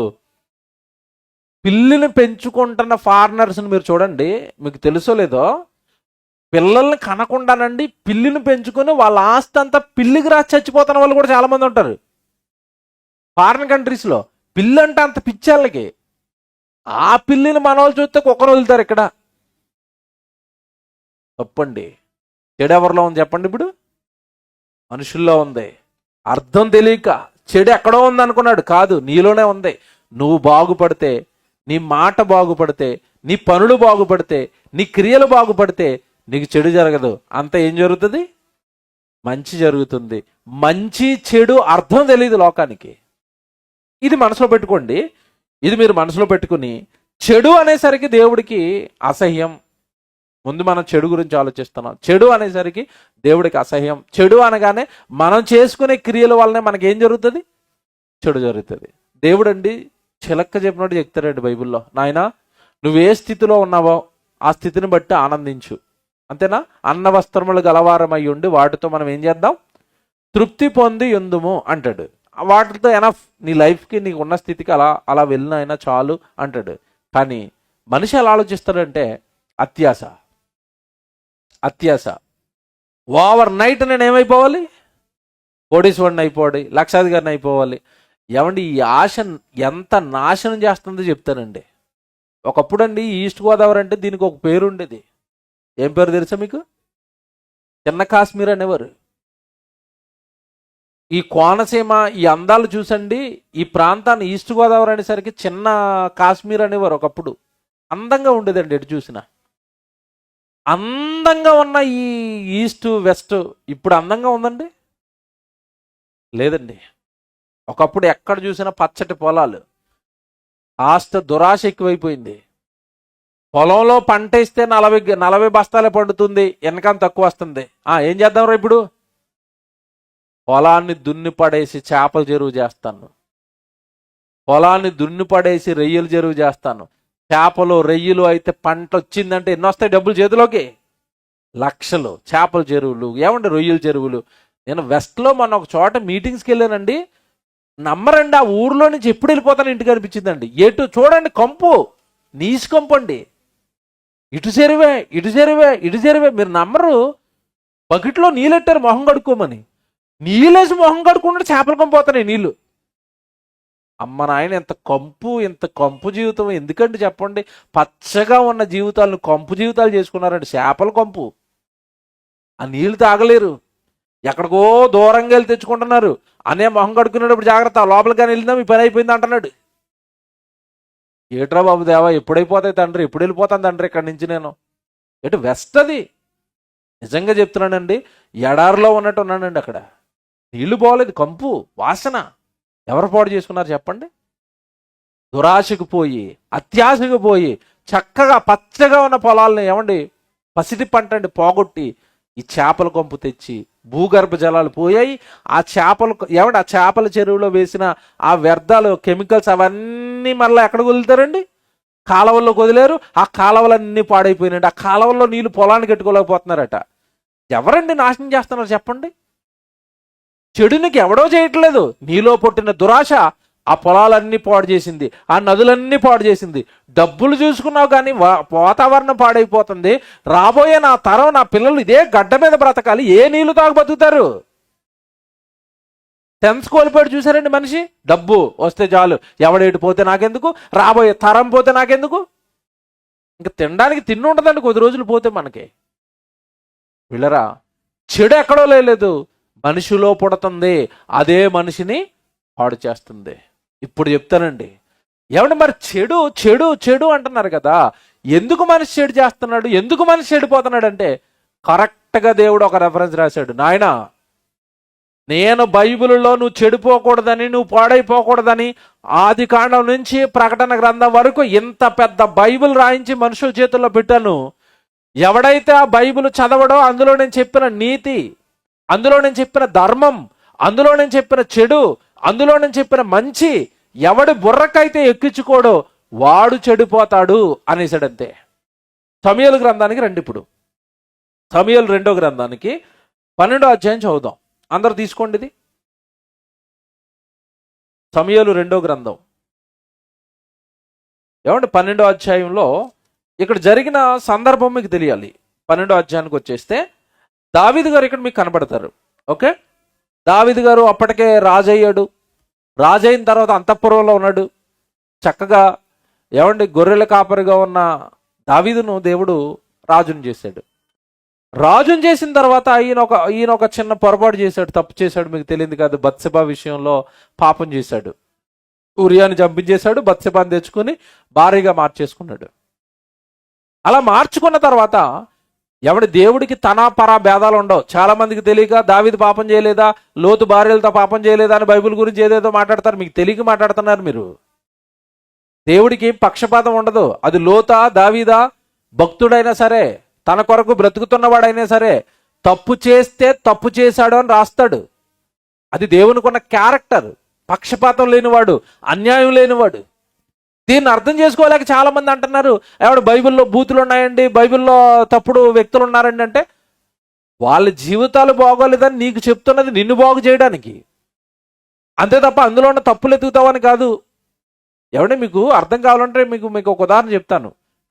పిల్లిని పెంచుకుంటున్న ఫారినర్స్ని మీరు చూడండి, మీకు తెలుసో లేదో, పిల్లల్ని కనకుండానండి పిల్లిని పెంచుకొని వాళ్ళ ఆస్తి అంతా పిల్లికి రాసి చచ్చిపోతున్న వాళ్ళు కూడా చాలా మంది ఉంటారు ఫారిన్ కంట్రీస్లో. పిల్లి అంటే అంత పిచ్చాళ్ళకి. ఆ పిల్లిని మన వాళ్ళు చూస్తే కుక్కను వదులుతారు. ఇక్కడ తప్పండి. చెడు ఎవరిలో ఉంది చెప్పండి? ఇప్పుడు మనుషుల్లో ఉంది. అర్థం తెలియక చెడు ఎక్కడో ఉంది అనుకున్నాడు, కాదు, నీలోనే ఉంది. నువ్వు బాగుపడితే, నీ మాట బాగుపడితే, నీ పనులు బాగుపడితే, నీ క్రియలు బాగుపడితే నీకు చెడు జరగదు. అంత ఏం జరుగుతుంది? మంచి జరుగుతుంది. మంచి చెడు అర్థం తెలియదు లోకానికి. ఇది మనసులో పెట్టుకోండి. ఇది మీరు మనసులో పెట్టుకుని, చెడు అనేసరికి దేవుడికి అసహ్యం. ముందు మనం చెడు గురించి ఆలోచిస్తున్నాం. చెడు అనేసరికి దేవుడికి అసహ్యం. చెడు అనగానే మనం చేసుకునే క్రియల వల్లనే మనకేం జరుగుతుంది? చెడు జరుగుతుంది. దేవుడు అండి చిలక్క చెప్పినట్టు చెప్తారండి బైబిల్లో, నాయనా నువ్వు ఏ స్థితిలో ఉన్నావో ఆ స్థితిని బట్టి ఆనందించు, అంతేనా? అన్న వస్త్రములు గలవారమై ఉండి వాటితో మనం ఏం చేద్దాం? తృప్తి పొంది ఉందుము అంటాడు. వాటితో ఎనఫ్, నీ లైఫ్కి నీకు ఉన్న స్థితికి అలా అలా వెళ్ళినైనా చాలు అంటాడు. కానీ మనిషి ఎలా ఆలోచిస్తాడంటే అత్యాశ. అత్యాశ. ఓవర్ నైట్ నేను ఏమైపోవాలి? కోటీశ్వరుని అయిపోవాలి, లక్షాధికారిని అయిపోవాలి. ఏమండి ఈ ఆశ ఎంత నాశనం చేస్తుందో చెప్తానండి. ఒకప్పుడు అండి ఈస్ట్ గోదావరి అంటే దీనికి ఒక పేరు ఉండేది. ఏం పేరు తెలుసా మీకు? చిన్న కాశ్మీర్ అనేవారు. ఈ కోనసీమ, ఈ అందాలు చూసండి ఈ ప్రాంతాన్ని ఈస్ట్ గోదావరి అనేసరికి చిన్న కాశ్మీర్ అనేవారు ఒకప్పుడు. అందంగా ఉండేదండి ఎటు చూసినా. అందంగా ఉన్న ఈ ఈస్ట్ వెస్ట్ ఇప్పుడు అందంగా ఉందండి? లేదండి. ఒకప్పుడు ఎక్కడ చూసినా పచ్చటి పొలాలు, కాస్త దురాశ ఎక్కువైపోయింది. పొలంలో పంట వేస్తే 40 బస్తాలే పండుతుంది, వెనకం తక్కువ వస్తుంది. ఏం చేద్దాం రా ఇప్పుడు? పొలాన్ని దున్ని పడేసి చేపల చెరువు చేస్తాను, పొలాన్ని దున్ని పడేసి రొయ్యల చెరువు చేస్తాను. చేపలు రొయ్యలు అయితే పంట వచ్చిందంటే ఎన్ని వస్తాయి డబ్బులు చేతిలోకి? లక్షలు. చేపల చెరువులు, ఏమండి రొయ్యల చెరువులు. నేను వెస్ట్లో మొన్న ఒక చోట మీటింగ్స్కి వెళ్ళానండి, నమ్మరండి, ఆ ఊర్లో నుంచి ఎప్పుడు వెళ్ళిపోతాను ఇంటికి అనిపించిందండి. ఎటు చూడండి కంపు, నీసు కంపు అండి. ఇటు చెరువే, ఇటు చెరువే, ఇటు చెరువే. మీరు నమ్మరు, బకెట్లో నీళ్ళెట్టారు మొహం కడుక్కోమని. నీళ్ళేసి మొహం కడుక్కుంటే చేపల కంపు పోతున్నాయి నీళ్ళు. అమ్మ నాయన, ఎంత కంపు జీవితం ఎందుకంటే చెప్పండి? పచ్చగా ఉన్న జీవితాలను కంపు జీవితాలు చేసుకున్నారండి. చేపల కంపు. ఆ నీళ్లు తాగలేరు, ఎక్కడికో దూరంగా వెళ్ళి తెచ్చుకుంటున్నారు. అనే మొహం కడుక్కునేటప్పుడు జాగ్రత్త, లోపలికి వెళ్ళిందా మీ పని అయిపోయింది అంటున్నాడు. ఏట్రా బాబు దేవా, ఎప్పుడైపోతాయి తండ్రి, ఎప్పుడు వెళ్ళిపోతాను తండ్రి ఇక్కడి నుంచి నేను? ఎటు వెస్ట్ అది. నిజంగా చెప్తున్నానండి, ఎడారిలో ఉన్నట్టు ఉన్నానండి. అక్కడ నీళ్లు పోలేదు, కంపు వాసన. ఎవరు పాడు చేసుకున్నారు చెప్పండి? దురాశకు పోయి, అత్యాశకు పోయి, చక్కగా పచ్చగా ఉన్న పొలాలని ఏమండి పసిటి పంట అండి పోగొట్టి ఈ చేపల కొంపు తెచ్చి భూగర్భ జలాలు పోయాయి. ఆ చేపలు ఏమండి ఆ చేపల చెరువులో వేసిన ఆ వ్యర్థాలు కెమికల్స్ అవన్నీ మళ్ళీ ఎక్కడికి వదులుతారండి? కాలువల్లో వదిలేరు. ఆ కాలువలన్నీ పాడైపోయినాయండి. ఆ కాలువల్లో నీళ్లు పొలానికి ఎట్టుకోలేకపోతున్నారట. ఎవరండి నాశనం చేస్తున్నారు చెప్పండి? చెడునికి ఎవడో చేయట్లేదు. నీలో పుట్టిన దురాశ ఆ పొలాలన్నీ పాడు చేసింది, ఆ నదులన్నీ పాడు చేసింది. డబ్బులు చూసుకున్నావు కానీ వాతావరణం పాడైపోతుంది. రాబోయే నా తరం, నా పిల్లలు ఇదే గడ్డ మీద బ్రతకాలి. ఏ నీళ్లు తాగు బతుకుతారు? టెన్స్ కోల్పోయాడు చూసారండి మనిషి. డబ్బు వస్తే చాలు, ఎవడేటు పోతే నాకెందుకు, రాబోయే తరం పోతే నాకెందుకు. ఇంకా తినడానికి తిండి ఉండదండి కొద్ది రోజులు పోతే మనకి. వీళ్ళరా, చెడు ఎక్కడో లేదు, మనిషిలో పుడుతుంది. అదే మనిషిని పాడు చేస్తుంది. ఇప్పుడు చెప్తానండి, ఏమంటే మరి చెడు చెడు చెడు అంటున్నారు కదా, ఎందుకు మనిషి చెడు చేస్తున్నాడు, ఎందుకు మనిషి చెడిపోతున్నాడు అంటే కరెక్ట్గా దేవుడు ఒక రెఫరెన్స్ రాశాడు. నాయనా, నేను బైబిల్లో నువ్వు చెడిపోకూడదని, నువ్వు పాడైపోకూడదని ఆది కాండం నుంచి ప్రకటన గ్రంథం వరకు ఇంత పెద్ద బైబిల్ రాయించి మనుషుల చేతుల్లో పెట్టాను. ఎవడైతే ఆ బైబిల్ చదవడో అందులో నేను చెప్పిన నీతి, అందులో నేను చెప్పిన ధర్మం, అందులో నేను చెప్పిన చెడు, అందులో నేను చెప్పిన మంచి ఎవడి బుర్రకైతే ఎక్కించుకోడో వాడు చెడిపోతాడు అనేసాడంతే. సమూయేలు గ్రంథానికి రండి. ఇప్పుడు సమూయేలు 2వ గ్రంథానికి 12వ అధ్యాయం చదువుదాం. అందరు తీసుకోండి. ఇది సమూయేలు 2వ గ్రంథం ఏమంటే 12వ అధ్యాయంలో ఇక్కడ జరిగిన సందర్భం మీకు తెలియాలి. 12వ అధ్యాయానికి వచ్చేస్తే దావీదు గారు ఇక్కడ మీకు కనబడతారు. ఓకే, దావీదు గారు అప్పటికే రాజయ్యాడు. రాజైన తర్వాత అంతఃపురంలో ఉన్నాడు. చక్కగా ఏమండి గొర్రెల కాపరిగా ఉన్న దావీదును దేవుడు రాజుని చేశాడు. రాజుని చేసిన తర్వాత ఈయన ఒక చిన్న పొరపాటు చేశాడు, తప్పు చేశాడు. మీకు తెలియదు కాదు, బత్సెబా విషయంలో పాపం చేశాడు. ఉరియాని చంపించేశాడు, బత్సెబాని తెచ్చుకొని భారీగా మార్చేసుకున్నాడు. అలా మార్చుకున్న తర్వాత ఎవడి దేవుడికి తన పరా భేదాలు ఉండవు. చాలా మందికి తెలియక దావీదు పాపం చేయలేదా, లోతు భార్యలతో పాపం చేయలేదా అని బైబిల్ గురించి ఏదేదో మాట్లాడతారు. మీకు తెలియక మాట్లాడుతున్నారు మీరు. దేవుడికి పక్షపాతం ఉండదు. అది లోతా దావీదా, భక్తుడైనా సరే, తన కొరకు బ్రతుకుతున్నవాడైనా సరే, తప్పు చేస్తే తప్పు చేశాడు అని రాస్తాడు. అది దేవునికి ఉన్న క్యారెక్టర్. పక్షపాతం లేనివాడు, అన్యాయం లేనివాడు. దీన్ని అర్థం చేసుకోలేక చాలా మంది అంటున్నారు, ఎవడు బైబిల్లో బూతులు ఉన్నాయండి, బైబిల్లో తప్పుడు వ్యక్తులు ఉన్నారండి అంటే వాళ్ళ జీవితాలు బాగోలేదని నీకు చెప్తున్నది నిన్ను బాగు చేయడానికి, అంతే తప్ప అందులో ఉన్న తప్పులు ఎత్తుకుతావని కాదు. ఏమంటే మీకు అర్థం కావాలంటే మీకు ఒక ఉదాహరణ చెప్తాను.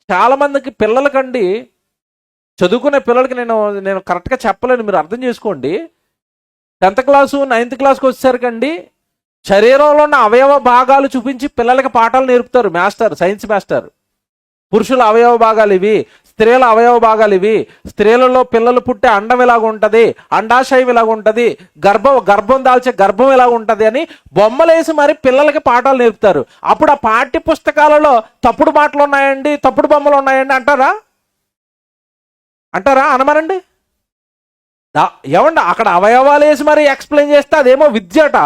చాలా మందికి పిల్లలకండి, చదువుకునే పిల్లలకి నేను కరెక్ట్గా చెప్పలేను, మీరు అర్థం చేసుకోండి. 10th క్లాసు 9th క్లాస్కి వచ్చేసరికండి శరీరంలో ఉన్న అవయవ భాగాలు చూపించి పిల్లలకి పాఠాలు నేర్పుతారు మాస్టర్, సైన్స్ మాస్టర్. పురుషుల అవయవ భాగాలు ఇవి, స్త్రీల అవయవ భాగాలు ఇవి, స్త్రీలలో పిల్లలు పుట్టే అండం ఎలాగ ఉంటుంది, అండాశయం ఎలాగ ఉంటుంది, గర్భం దాల్చే గర్భం ఎలాగ ఉంటుంది అని బొమ్మలేసి మరి పిల్లలకి పాఠాలు నేర్పుతారు. అప్పుడు ఆ పాఠ్య పుస్తకాలలో తప్పుడు మాటలు ఉన్నాయండి, తప్పుడు బొమ్మలు ఉన్నాయండి అంటారా? అనమనండి. ఏమండి అక్కడ అవయవాలు వేసి మరి ఎక్స్ప్లెయిన్ చేస్తే అదేమో విద్యట.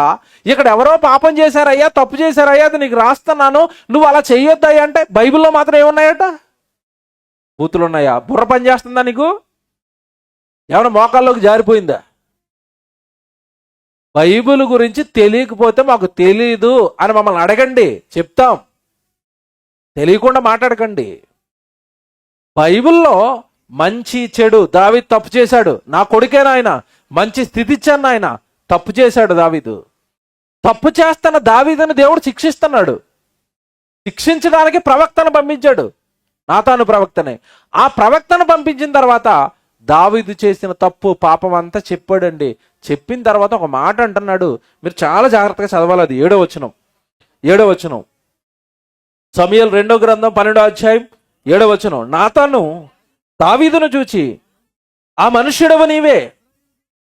ఇక్కడ ఎవరో పాపం చేశారయ్యా, తప్పు చేశారయ్యా, అది నీకు రాస్తున్నాను, నువ్వు అలా చెయ్యొద్దయ్యా అంటే బైబిల్లో మాత్రం ఏమున్నాయట? బూతులు ఉన్నాయా? బుర్ర పని చేస్తుందా నీకు? ఏమన్నా మోకాల్లోకి జారిపోయిందా? బైబిల్ గురించి తెలియకపోతే మాకు తెలీదు అని మమ్మల్ని అడగండి, చెప్తాం. తెలియకుండా మాట్లాడకండి. బైబిల్లో మంచి చెడు, దావీదు తప్పు చేశాడు, నా కొడుకేనా ఆయన, మంచి స్థితి ఇచ్చాను ఆయన, తప్పు చేశాడు దావీదు. తప్పు చేస్తున్న దావీదుని దేవుడు శిక్షిస్తున్నాడు. శిక్షించడానికి ప్రవక్తను పంపించాడు, నాతాను ప్రవక్తనే. ఆ ప్రవక్తను పంపించిన తర్వాత దావీదు చేసిన తప్పు పాపం అంతా చెప్పాడండి. చెప్పిన తర్వాత ఒక మాట అంటున్నాడు, మీరు చాలా జాగ్రత్తగా చదవాలి. అది 7వ వచనం సమూయేలు 2వ గ్రంథం 12వ అధ్యాయం 7వ వచనం. నాతాను దావీదును చూచి, ఆ మనుష్యుడవు నీవే,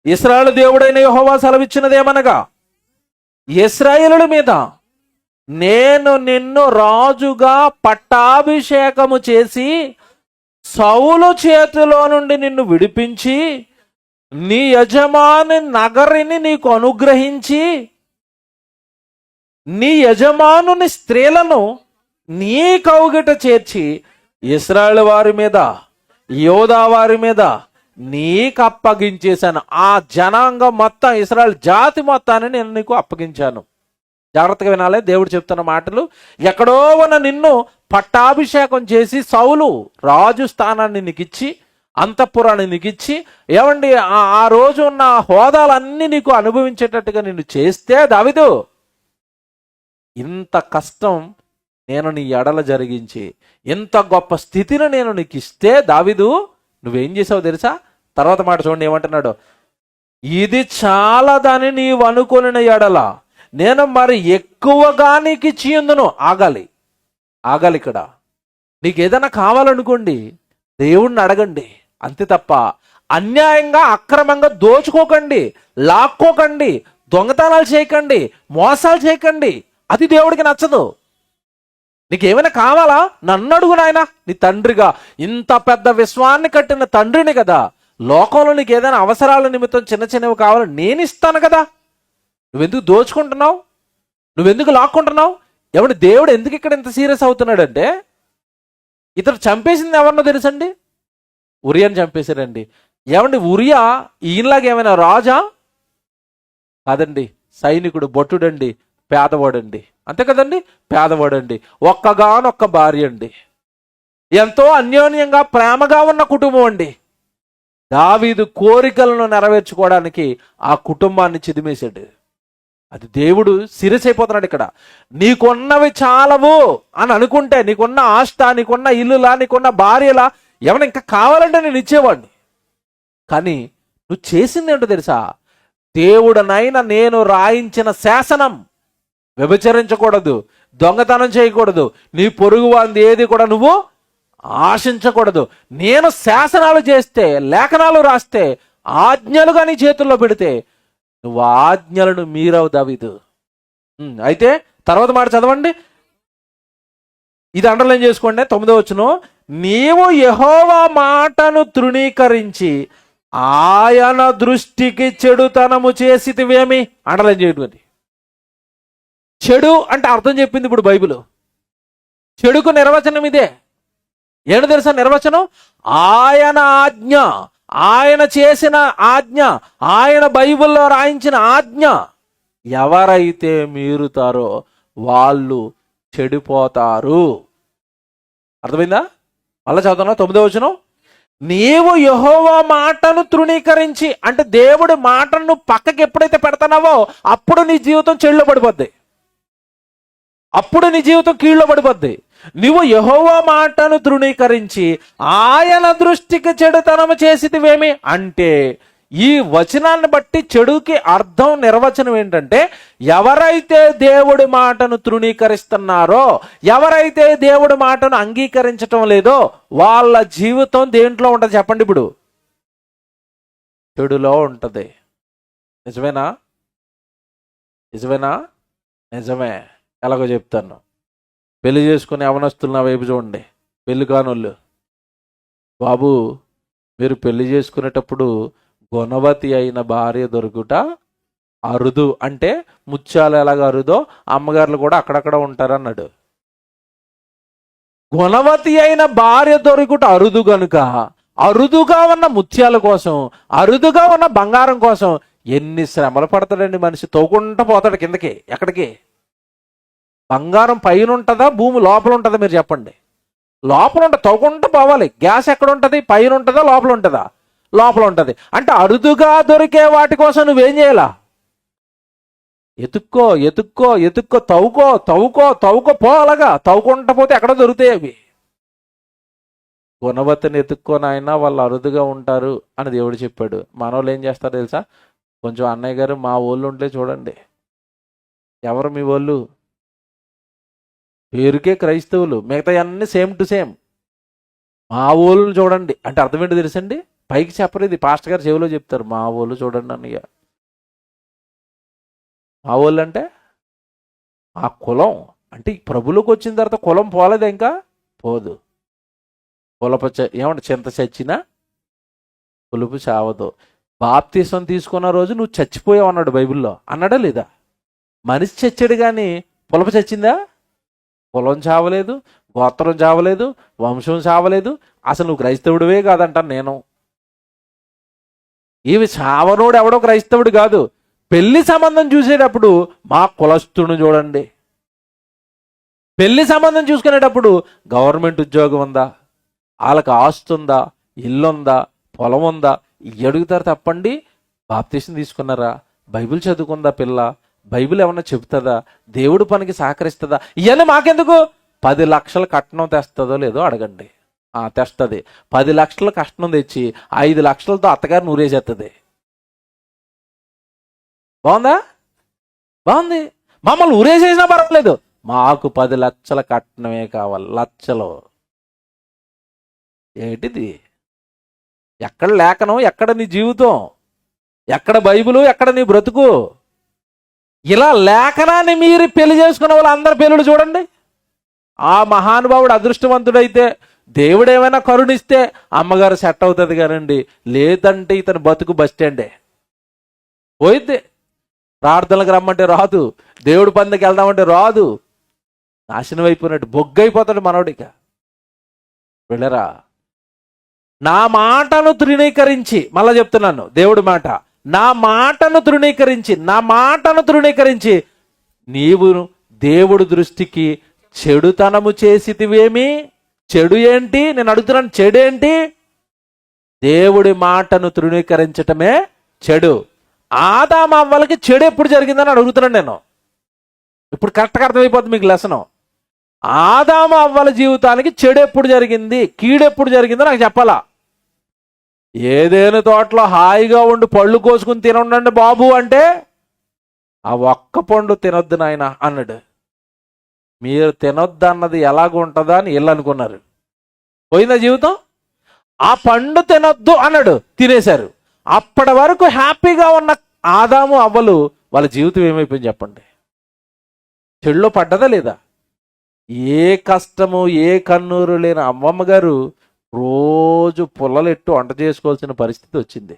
ఇశ్రాయేలు దేవుడైన యెహోవా సెలవిచ్చినదేమనగా, ఇశ్రాయేలుల మీద నేను నిన్ను రాజుగా పట్టాభిషేకము చేసి సౌలు చేతిలో నుండి నిన్ను విడిపించి నీ యజమాని నగరిని నీకు అనుగ్రహించి నీ యజమానుని స్త్రీలను నీ కౌగిట చేర్చి ఇశ్రాయేలు వారి మీద యోధా వారి మీద నీకు అప్పగించేశాను. ఆ జనాంగం మొత్తం, ఇశ్రాయేలు జాతి మొత్తాన్ని నేను నీకు అప్పగించాను. జాగ్రత్తగా వినాలి దేవుడు చెప్తున్న మాటలు. ఎక్కడో ఉన్న నిన్ను పట్టాభిషేకం చేసి సౌలు రాజు స్థానాన్ని నీకిచ్చి, అంతఃపురాన్ని నీకిచ్చి, ఏమండి ఆ రోజు ఉన్న హోదాలన్నీ నీకు అనుభవించేటట్టుగా నిన్ను చేస్తే, దావీదు ఇంత కష్టం నేను నీ ఎడల జరిగించి ఇంత గొప్ప స్థితిని నేను నీకు ఇస్తే, దావీదు నువ్వేం చేసావు తెలుసా? తర్వాత మాట చూడండి ఏమంటున్నాడు. ఇది చాలదని నీవు అనుకొనిన ఎడల నేను మరి ఎక్కువగా నీకు ఇచ్చి ఉందును. ఆగాలి ఇక్కడ. నీకు ఏదైనా కావాలనుకోండి, దేవుణ్ణి అడగండి, అంతే తప్ప అన్యాయంగా అక్రమంగా దోచుకోకండి, లాక్కోకండి, దొంగతనాలు చేయకండి, మోసాలు చేయకండి. అది దేవుడికి నచ్చదు. నీకేమైనా కావాలా? నన్ను అడుగు నాయన, నీ తండ్రిగా ఇంత పెద్ద విశ్వాన్ని కట్టిన తండ్రిని కదా. లోకంలో నీకు ఏదైనా అవసరాల నిమిత్తం చిన్న చిన్నవి కావాలి, నేను ఇస్తాను కదా. నువ్వెందుకు దోచుకుంటున్నావు? నువ్వెందుకు లాక్కుంటున్నావు? ఎవడు దేవుడు ఎందుకు ఇక్కడ ఇంత సీరియస్ అవుతున్నాడంటే, ఇతడు చంపేసింది ఎవరినో తెలుసండి? ఉరియాని చంపేశారండి. ఏమండి ఉరియా ఈయనలాగా ఏమైనా రాజా? కాదండి, సైనికుడు, భటుడండి, పేదవాడండి. అంతే కదండి, పేదవాడండి, ఒక్కగానొక్క భార్య అండి, ఎంతో అన్యోన్యంగా ప్రేమగా ఉన్న కుటుంబం అండి. దావీదు కోరికలను నెరవేర్చుకోవడానికి ఆ కుటుంబాన్ని చిదిమేశాడు. అది దేవుడు సీరియస్ అయిపోతున్నాడు ఇక్కడ. నీకున్నవి చాలవు అని అనుకుంటే, నీకున్న ఆస్త, నీకున్న ఇల్లులా, నీకున్న భార్యలా, ఏమైనా ఇంకా కావాలంటే నేను ఇచ్చేవాడిని. కానీ నువ్వు చేసింది ఏంటో తెలుసా? దేవుడనైనా నేను రాయించిన శాసనం, వ్యభిచరించకూడదు, దొంగతనం చేయకూడదు, నీ పొరుగు వాంది ఏది కూడా నువ్వు ఆశించకూడదు. నేను శాసనాలు చేస్తే, లేఖనాలు రాస్తే, ఆజ్ఞలుగా నీ చేతుల్లో పెడితే నువ్వు ఆజ్ఞలను మీరవు దావీదు. అయితే తర్వాత మాట చదవండి, ఇది అండర్లైన్ చేసుకోండి. 9వ వచనం, నీవు యెహోవా మాటను తృణీకరించి ఆయన దృష్టికి చెడుతనము చేసితివేమి. అండర్లైన్ చేయడం. చెడు అంటే అర్థం చెప్పింది ఇప్పుడు బైబిల్. చెడుకు నిర్వచనం ఇదే. ఏంటో తెలుసా నిర్వచనం? ఆయన ఆజ్ఞ, ఆయన చేసిన ఆజ్ఞ, ఆయన బైబిల్లో రాయించిన ఆజ్ఞ ఎవరైతే మీరుతారో వాళ్ళు చెడిపోతారు. అర్థమైందా? మళ్ళా చదువుతున్నా 9వ వచనం, నీవు యెహోవా మాటను తృణీకరించి, అంటే దేవుడి మాటను పక్కకి ఎప్పుడైతే పెడతానావో అప్పుడు నీ జీవితం చెడులో పడిపోద్ది, అప్పుడు నీ జీవితం కీళ్ళలో పడిపోద్ది. నువ్వు యెహోవా మాటను తృణీకరించి ఆయన దృష్టికి చెడుతనము చేసితివేమి అంటే, ఈ వచనాన్ని బట్టి చెడుకి అర్థం, నిర్వచనం ఏంటంటే, ఎవరైతే దేవుడి మాటను తృణీకరిస్తున్నారో, ఎవరైతే దేవుడి మాటను అంగీకరించటం లేదో వాళ్ళ జీవితం దేంట్లో ఉంటుంది చెప్పండి? ఇప్పుడు చెడులో ఉంటుంది. నిజమేనా? నిజమేనా? నిజమే. ఎలాగో చెప్తాను. పెళ్లి చేసుకుని అవనస్తులు నా వైపు చూడండి, పెళ్లి కానోళ్ళు. బాబు, మీరు పెళ్లి చేసుకునేటప్పుడు గుణవతి అయిన భార్య దొరుకుట అరుదు. అంటే ముత్యాలు ఎలాగ అరుదో అమ్మగారులు కూడా అక్కడక్కడ ఉంటారన్నాడు. గుణవతి అయిన భార్య దొరుకుట అరుదు గనుక అరుదుగా ఉన్న ముత్యాల కోసం, అరుదుగా ఉన్న బంగారం కోసం ఎన్ని శ్రమలు పడతాడండి మనిషి. తోకుంటూ పోతాడు కిందకి. ఎక్కడికి? బంగారం పైన ఉంటుందా, భూమి లోపల ఉంటుందా? మీరు చెప్పండి. లోపల ఉంటుంది, తవ్వుకుంటూ పోవాలి. గ్యాస్ ఎక్కడ ఉంటుంది? పైన ఉంటుందా, లోపల ఉంటుందా? లోపల ఉంటుంది. అంటే అరుదుగా దొరికే వాటి కోసం నువ్వేం చేయాలా? ఎతుక్కో ఎతుక్కో ఎతుక్కో, తవ్వుకో తవ్వుకో తవ్వుకో పో. అలాగా తవ్వుకుంటా పోతే ఎక్కడ దొరుకుతాయి అవి. గుణవతిని ఎత్తుక్కోనైనా వాళ్ళు అరుదుగా ఉంటారు అని దేవుడు చెప్పాడు. మనోళ్ళు ఏం చేస్తారు తెలుసా? కొంచెం అన్నయ్య గారు మా ఊళ్ళు ఉంటే చూడండి. ఎవరు మీ వాళ్ళు? పేరుకే క్రైస్తవులు, మిగతా అన్ని సేమ్ టు సేమ్. మా ఊళ్ళని చూడండి అంటే అర్థం ఏంటో తెలుసండి? పైకి చెప్పరు, ఇది పాస్టర్ గారు చెవిలో చెప్తారు. మా ఊళ్ళు చూడండి అన్నయ్య. మా ఊళ్ళు అంటే ఆ కులం. అంటే ప్రభులోకి వచ్చిన తర్వాత కులం పోలేదు, ఇంకా పోదు. ఏమంటే చింత చచ్చినా పులుపు చావదు. బాప్తీసం తీసుకున్న రోజు నువ్వు చచ్చిపోయావు అన్నాడు బైబిల్లో, అన్నాడా లేదా? మనిషి చచ్చాడు కానీ పులప చచ్చిందా? కులం చావలేదు, గోత్రం చావలేదు, వంశం చావలేదు. అసలు నువ్వు క్రైస్తవుడివే కాదంటాను నేను. ఇవి చావనోడు ఎవడో క్రైస్తవుడు కాదు. పెళ్లి సంబంధం చూసేటప్పుడు మా కులస్తుని చూడండి. పెళ్లి సంబంధం చూసుకునేటప్పుడు గవర్నమెంట్ ఉద్యోగం ఉందా, వాళ్ళకి ఆస్తి ఉందా, ఇల్లు ఉందా, పొలం ఉందా, ఇవి అడుగుతారు తప్పండి. బాప్తీసం తీసుకున్నారా, బైబిల్ చదువుకుందా పిల్ల, బైబిల్ ఏమన్నా చెబుతుందా, దేవుడు పనికి సహకరిస్తుందా, ఇవన్నీ మాకెందుకు? 10 లక్షల కట్నం తెస్తుందో లేదో అడగండి. తెస్తుంది. 10 లక్షల కట్నం తెచ్చి 5 లక్షలతో అత్తగారు నూరేసేస్తుంది. బాగుందా? బాగుంది. మమ్మల్ని ఊరేసేసినా పర్వాలేదు, మాకు 10 లక్షల కట్నమే కావాలి. లక్షలు ఏంటిది? ఎక్కడ లేఖనం, ఎక్కడ నీ జీవితం, ఎక్కడ బైబిలు, ఎక్కడ నీ బ్రతుకు? ఇలా లేఖనాన్ని మీరు పెళ్లి చేసుకున్న వాళ్ళు అందరి పెళ్ళిళ్ళు చూడండి. ఆ మహానుభావుడు అదృష్టవంతుడైతే, దేవుడు ఏమైనా కరుణిస్తే అమ్మగారు సెట్ అవుతుంది కానండి, లేదంటే ఇతను బతుకు బస్ స్టాండే పోయిద్ది. ప్రార్థనలకు రమ్మంటే రాదు, దేవుడి పందకి వెళ్దామంటే రాదు. నాశనం అయిపోయినట్టు బొగ్గైపోతాడు మనోడిక. వెళ్ళరా, నా మాటను తృణీకరించి, మళ్ళా చెప్తున్నాను దేవుడి మాట, నా మాటను తృణీకరించి నీవు దేవుడి దృష్టికి చెడుతనము చేసితివేమి? చెడు ఏంటి? నేను అడుగుతున్నాను, చెడేంటి? దేవుడి మాటను తృణీకరించటమే చెడు. ఆదాము అవ్వలకి చెడు ఎప్పుడు జరిగిందని అడుగుతున్నాను నేను. ఇప్పుడు కరెక్ట్గా అర్థమైపోతుంది మీకు లెసను. ఆదాము అవ్వల జీవితానికి చెడు ఎప్పుడు జరిగింది, కీడెప్పుడు జరిగిందో నాకు చెప్పాలా. ఏదేను తోటలో హాయిగా ఉండి పళ్ళు కోసుకుని తినండి బాబు అంటే, ఆ ఒక్క పండు తినొద్దు నాయన అన్నాడు. మీరు తినొద్దు అన్నది ఎలాగుంటుందా అని వీళ్ళు అనుకున్నారు. పోయిందా జీవితం? ఆ పండు తినొద్దు అన్నాడు, తినేశారు. అప్పటి వరకు హ్యాపీగా ఉన్న ఆదాము అవ్వలు వాళ్ళ జీవితం ఏమైపోయింది చెప్పండి? చెడులో పడ్డదా లేదా? ఏ కష్టము, ఏ కన్నూరు లేని అమ్మమ్మ గారు రోజు పుల్లలెట్టు వంట చేసుకోవాల్సిన పరిస్థితి వచ్చింది.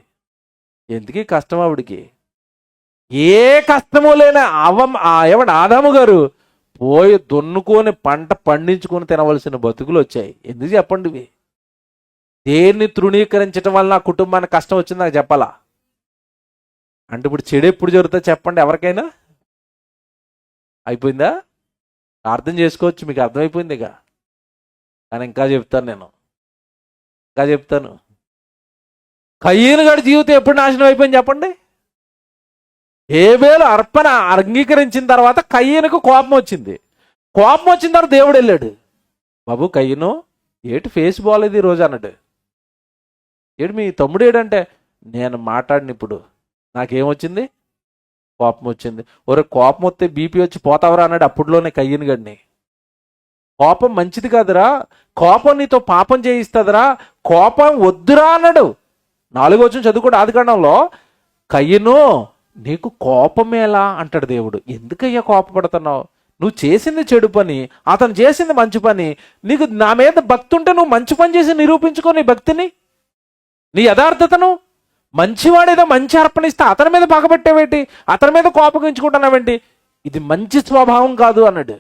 ఎందుకు కష్టం ఆవిడికి? ఏ కష్టము లేని ఆదాము గారు పోయి దున్నుకొని పంట పండించుకొని తినవలసిన బతుకులు వచ్చాయి. ఎందుకు చెప్పండి ఇవి? దేన్ని తృణీకరించడం వల్ల నా కుటుంబానికి కష్టం వచ్చింది నాకు చెప్పాలా? అంటే ఇప్పుడు చెడు ఎప్పుడు జరుగుతుంది చెప్పండి ఎవరికైనా? అయిపోయిందా? అర్థం చేసుకోవచ్చు, మీకు అర్థమైపోయింది ఇక. కానీ ఇంకా చెప్తాను. కయ్యను గారి జీవితం ఎప్పుడు నాశనం అయిపోయింది చెప్పండి? హేబేలు అర్పణ అంగీకరించిన తర్వాత కయ్యనుకు కోపం వచ్చింది. కోపం వచ్చిన తర్వాత దేవుడు వెళ్ళాడు, బాబు కయ్యను ఏటి ఫేస్ బాగాలేదు ఈరోజు అన్నాడు. ఏడు మీ తమ్ముడు ఏడంటే, నేను మాట్లాడిన ఇప్పుడు నాకేమొచ్చింది? కోపం వచ్చింది. కోపం వస్తే బీపీ వచ్చి పోతావరా అన్నాడు అప్పుడులోనే కయ్యను గడిని. కోపం మంచిది కాదురా, కోపం నీతో పాపం చేయిస్తుందిరా, కోపం వద్దురా అన్నాడు. 4వ వచనం చదువుకోండి ఆదికాండంలో. కయ్యను నీకు కోపమేలా అంటాడు దేవుడు. ఎందుకయ్యా కోపపడుతున్నావు? నువ్వు చేసింది చెడు పని, అతను చేసింది మంచి పని. నీకు నా మీద భక్తి ఉంటే నువ్వు మంచి పని చేసి నిరూపించుకో నీ భక్తిని, నీ యథార్థతను. మంచివాడేదో మంచి అర్పణిస్తే అతని మీద పగబట్టేవేంటి, అతని మీద కోపగించుకుంటున్నావేంటి? ఇది మంచి స్వభావం కాదు అన్నాడు.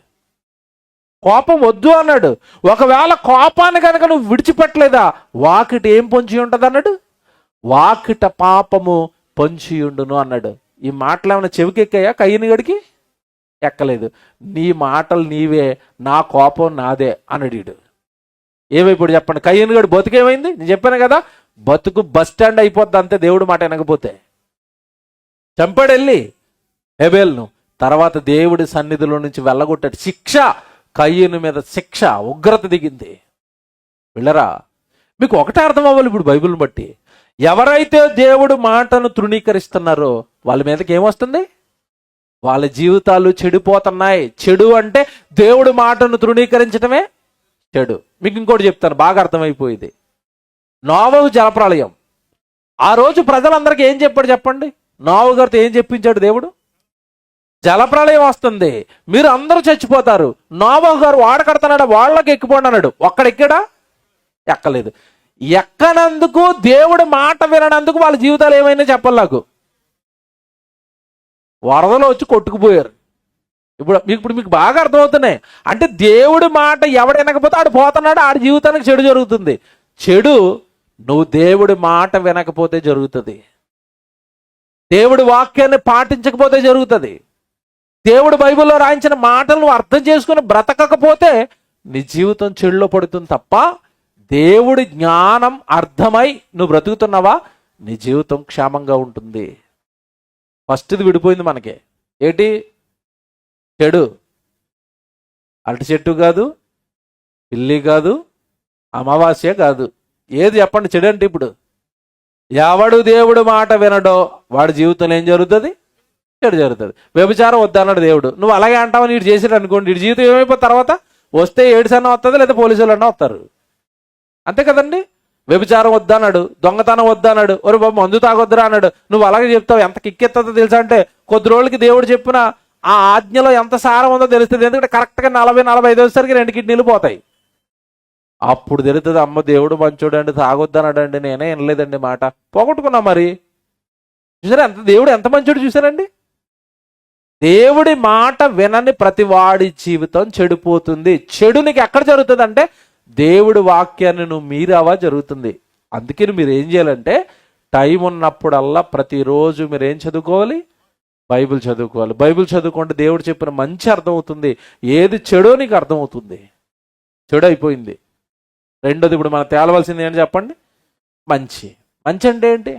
కోపం వద్దు అన్నాడు. ఒకవేళ కోపాన్ని కనుక నువ్వు విడిచిపెట్టలేదా, వాకిట ఏం పొంచి ఉంటుంది అన్నాడు? వాకిట పాపము పొంచియుండును అన్నాడు. ఈ మాటలు ఏమైనా చెవికెక్కాయా కయ్యని గడికి? ఎక్కలేదు. నీ మాటలు నీవే, నా కోపం నాదే అన్నాడు. ఏమైపోయాడు చెప్పండి? కయ్యని గడి బతుకేమైంది? నేను చెప్పాను కదా, బతుకు బస్ స్టాండ్ అయిపోద్ది అంతే దేవుడు మాట వినకపోతే. చంపాడు వెళ్ళి హేబేలును. తర్వాత దేవుడి సన్నిధిలో నుంచి వెళ్ళగొట్టాడు. శిక్ష కయ్యను మీద, శిక్ష ఉగ్రత దిగింది. వెళ్ళరా, మీకు ఒకటే అర్థం అవ్వాలి ఇప్పుడు బైబిల్ని బట్టి. ఎవరైతే దేవుడు మాటను తృణీకరిస్తున్నారో వాళ్ళ మీదకి ఏమొస్తుంది? వాళ్ళ జీవితాలు చెడిపోతున్నాయి. చెడు అంటే దేవుడు మాటను తృణీకరించడమే చెడు. మీకు ఇంకోటి చెప్తాను, బాగా అర్థమైపోయింది. నోవహు జలప్రళయం. ఆ రోజు ప్రజలందరికీ ఏం చెప్పాడు చెప్పండి? నోవహు గారితో ఏం చెప్పించాడు దేవుడు? జలప్రళయం వస్తుంది, మీరు అందరూ చచ్చిపోతారు. నోవహు గారు వాడ కడతాడు, వాళ్ళకి ఎక్కిపోండి అన్నాడు. ఒక్కడెక్కాడా? ఎక్కలేదు. ఎక్కనందుకు, దేవుడి మాట విననందుకు వాళ్ళ జీవితాలు ఏమైనా చెప్పాలి నాకు. వరదలో వచ్చి కొట్టుకుపోయారు. ఇప్పుడు మీకు బాగా అర్థమవుతున్నాయి. అంటే దేవుడి మాట ఎవడు వినకపోతే ఆడు పోతున్నాడు, ఆడి జీవితానికి చెడు జరుగుతుంది. చెడు నువ్వు దేవుడి మాట వినకపోతే జరుగుతుంది. దేవుడి వాక్యాన్ని పాటించకపోతే జరుగుతుంది. దేవుడు బైబిల్లో రాయించిన మాటలను అర్థం చేసుకుని బ్రతకకపోతే నీ జీవితం చెడులో పడుతుంది తప్ప, దేవుడి జ్ఞానం అర్థమై నువ్వు బ్రతుకుతున్నావా, నీ జీవితం క్షేమంగా ఉంటుంది. ఫస్ట్ది విడిపోయింది మనకి. ఏంటి? చెడు. అరటి చెట్టు కాదు, పిల్లి కాదు, అమావాస్య కాదు. ఏది చెప్పండి చెడు అంటే? ఇప్పుడు ఎవడు దేవుడు మాట వినడో వాడి జీవితంలో ఏం జరుగుతుంది? చెడు జరుగుతుంది. వ్యభిచారం వద్దన్నాడు దేవుడు, నువ్వు అలాగే అంటావు. నీడు చేసాడు అనుకోండి, నీటి జీవితం ఏమైపోతుంది? తర్వాత వస్తే ఏడ్స్ అన్న వస్తుంది, లేదా పోలీసులు అన్నా వస్తారు. అంతే కదండి. వ్యభిచారం వద్దన్నాడు, దొంగతనం వద్దన్నాడు, ఒరే బాబు మందు తాగొద్దురా అన్నాడు, నువ్వు అలాగే చెప్తావు. ఎంత కిక్కెత్తుందో తెలుసా? అంటే కొద్ది రోజులకి దేవుడు చెప్పిన ఆ ఆజ్ఞలో ఎంత సారం ఉందో తెలుస్తుంది. ఎందుకంటే కరెక్ట్గా 40-45 వచ్చేసరికి 2 కిడ్నీలు పోతాయి. అప్పుడు తెలుస్తుంది, అమ్మ దేవుడు మంచోడు అండి, తాగొద్దన్నాడండి, నేనే వినలేదండి మాట, పోగొట్టుకున్నా. మరి చూసారా దేవుడు ఎంత మంచోడు? చూసారండి. దేవుడి మాట వినని ప్రతి వాడి జీవితం చెడిపోతుంది. చెడు నీకు ఎక్కడ జరుగుతుంది అంటే దేవుడి వాక్యాన్ని నువ్వు మీరావా జరుగుతుంది. అందుకని మీరు ఏం చేయాలంటే టైం ఉన్నప్పుడల్లా ప్రతిరోజు మీరు ఏం చదువుకోవాలి? బైబిల్ చదువుకోవాలి. బైబిల్ చదువుకుంటే దేవుడు చెప్పిన మంచి అర్థమవుతుంది, ఏది చెడో నీకు అర్థమవుతుంది. చెడు అయిపోయింది. రెండోది ఇప్పుడు మనం తేలవలసింది ఏంటి చెప్పండి? మంచి. మంచి అంటే ఏంటి?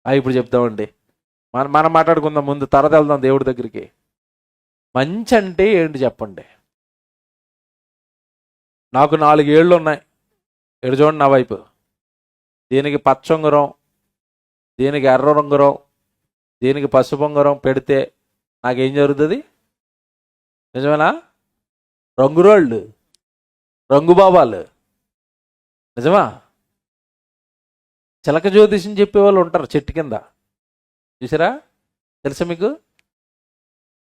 ఇప్పుడు చెప్తామండి. మనం మాట్లాడుకుందాం ముందు, తర్వాత వెళ్దాం దేవుడి దగ్గరికి. మంచి అంటే ఏంటి చెప్పండి? నాకు 4 ఏళ్ళు ఉన్నాయి. ఎడు చూడండి నా వైపు. దీనికి పచ్చొంగరం, దీనికి ఎర్ర రంగురం, దీనికి పసుపు ఉంగరం పెడితే నాకేం జరుగుతుంది? నిజమేనా? రంగురోళ్ళు, రంగు బాబాలు. నిజమా? చిలక జ్యోతిషం చెప్పేవాళ్ళు ఉంటారు చెట్టు కింద, చూసారా? తెలుసా మీకు?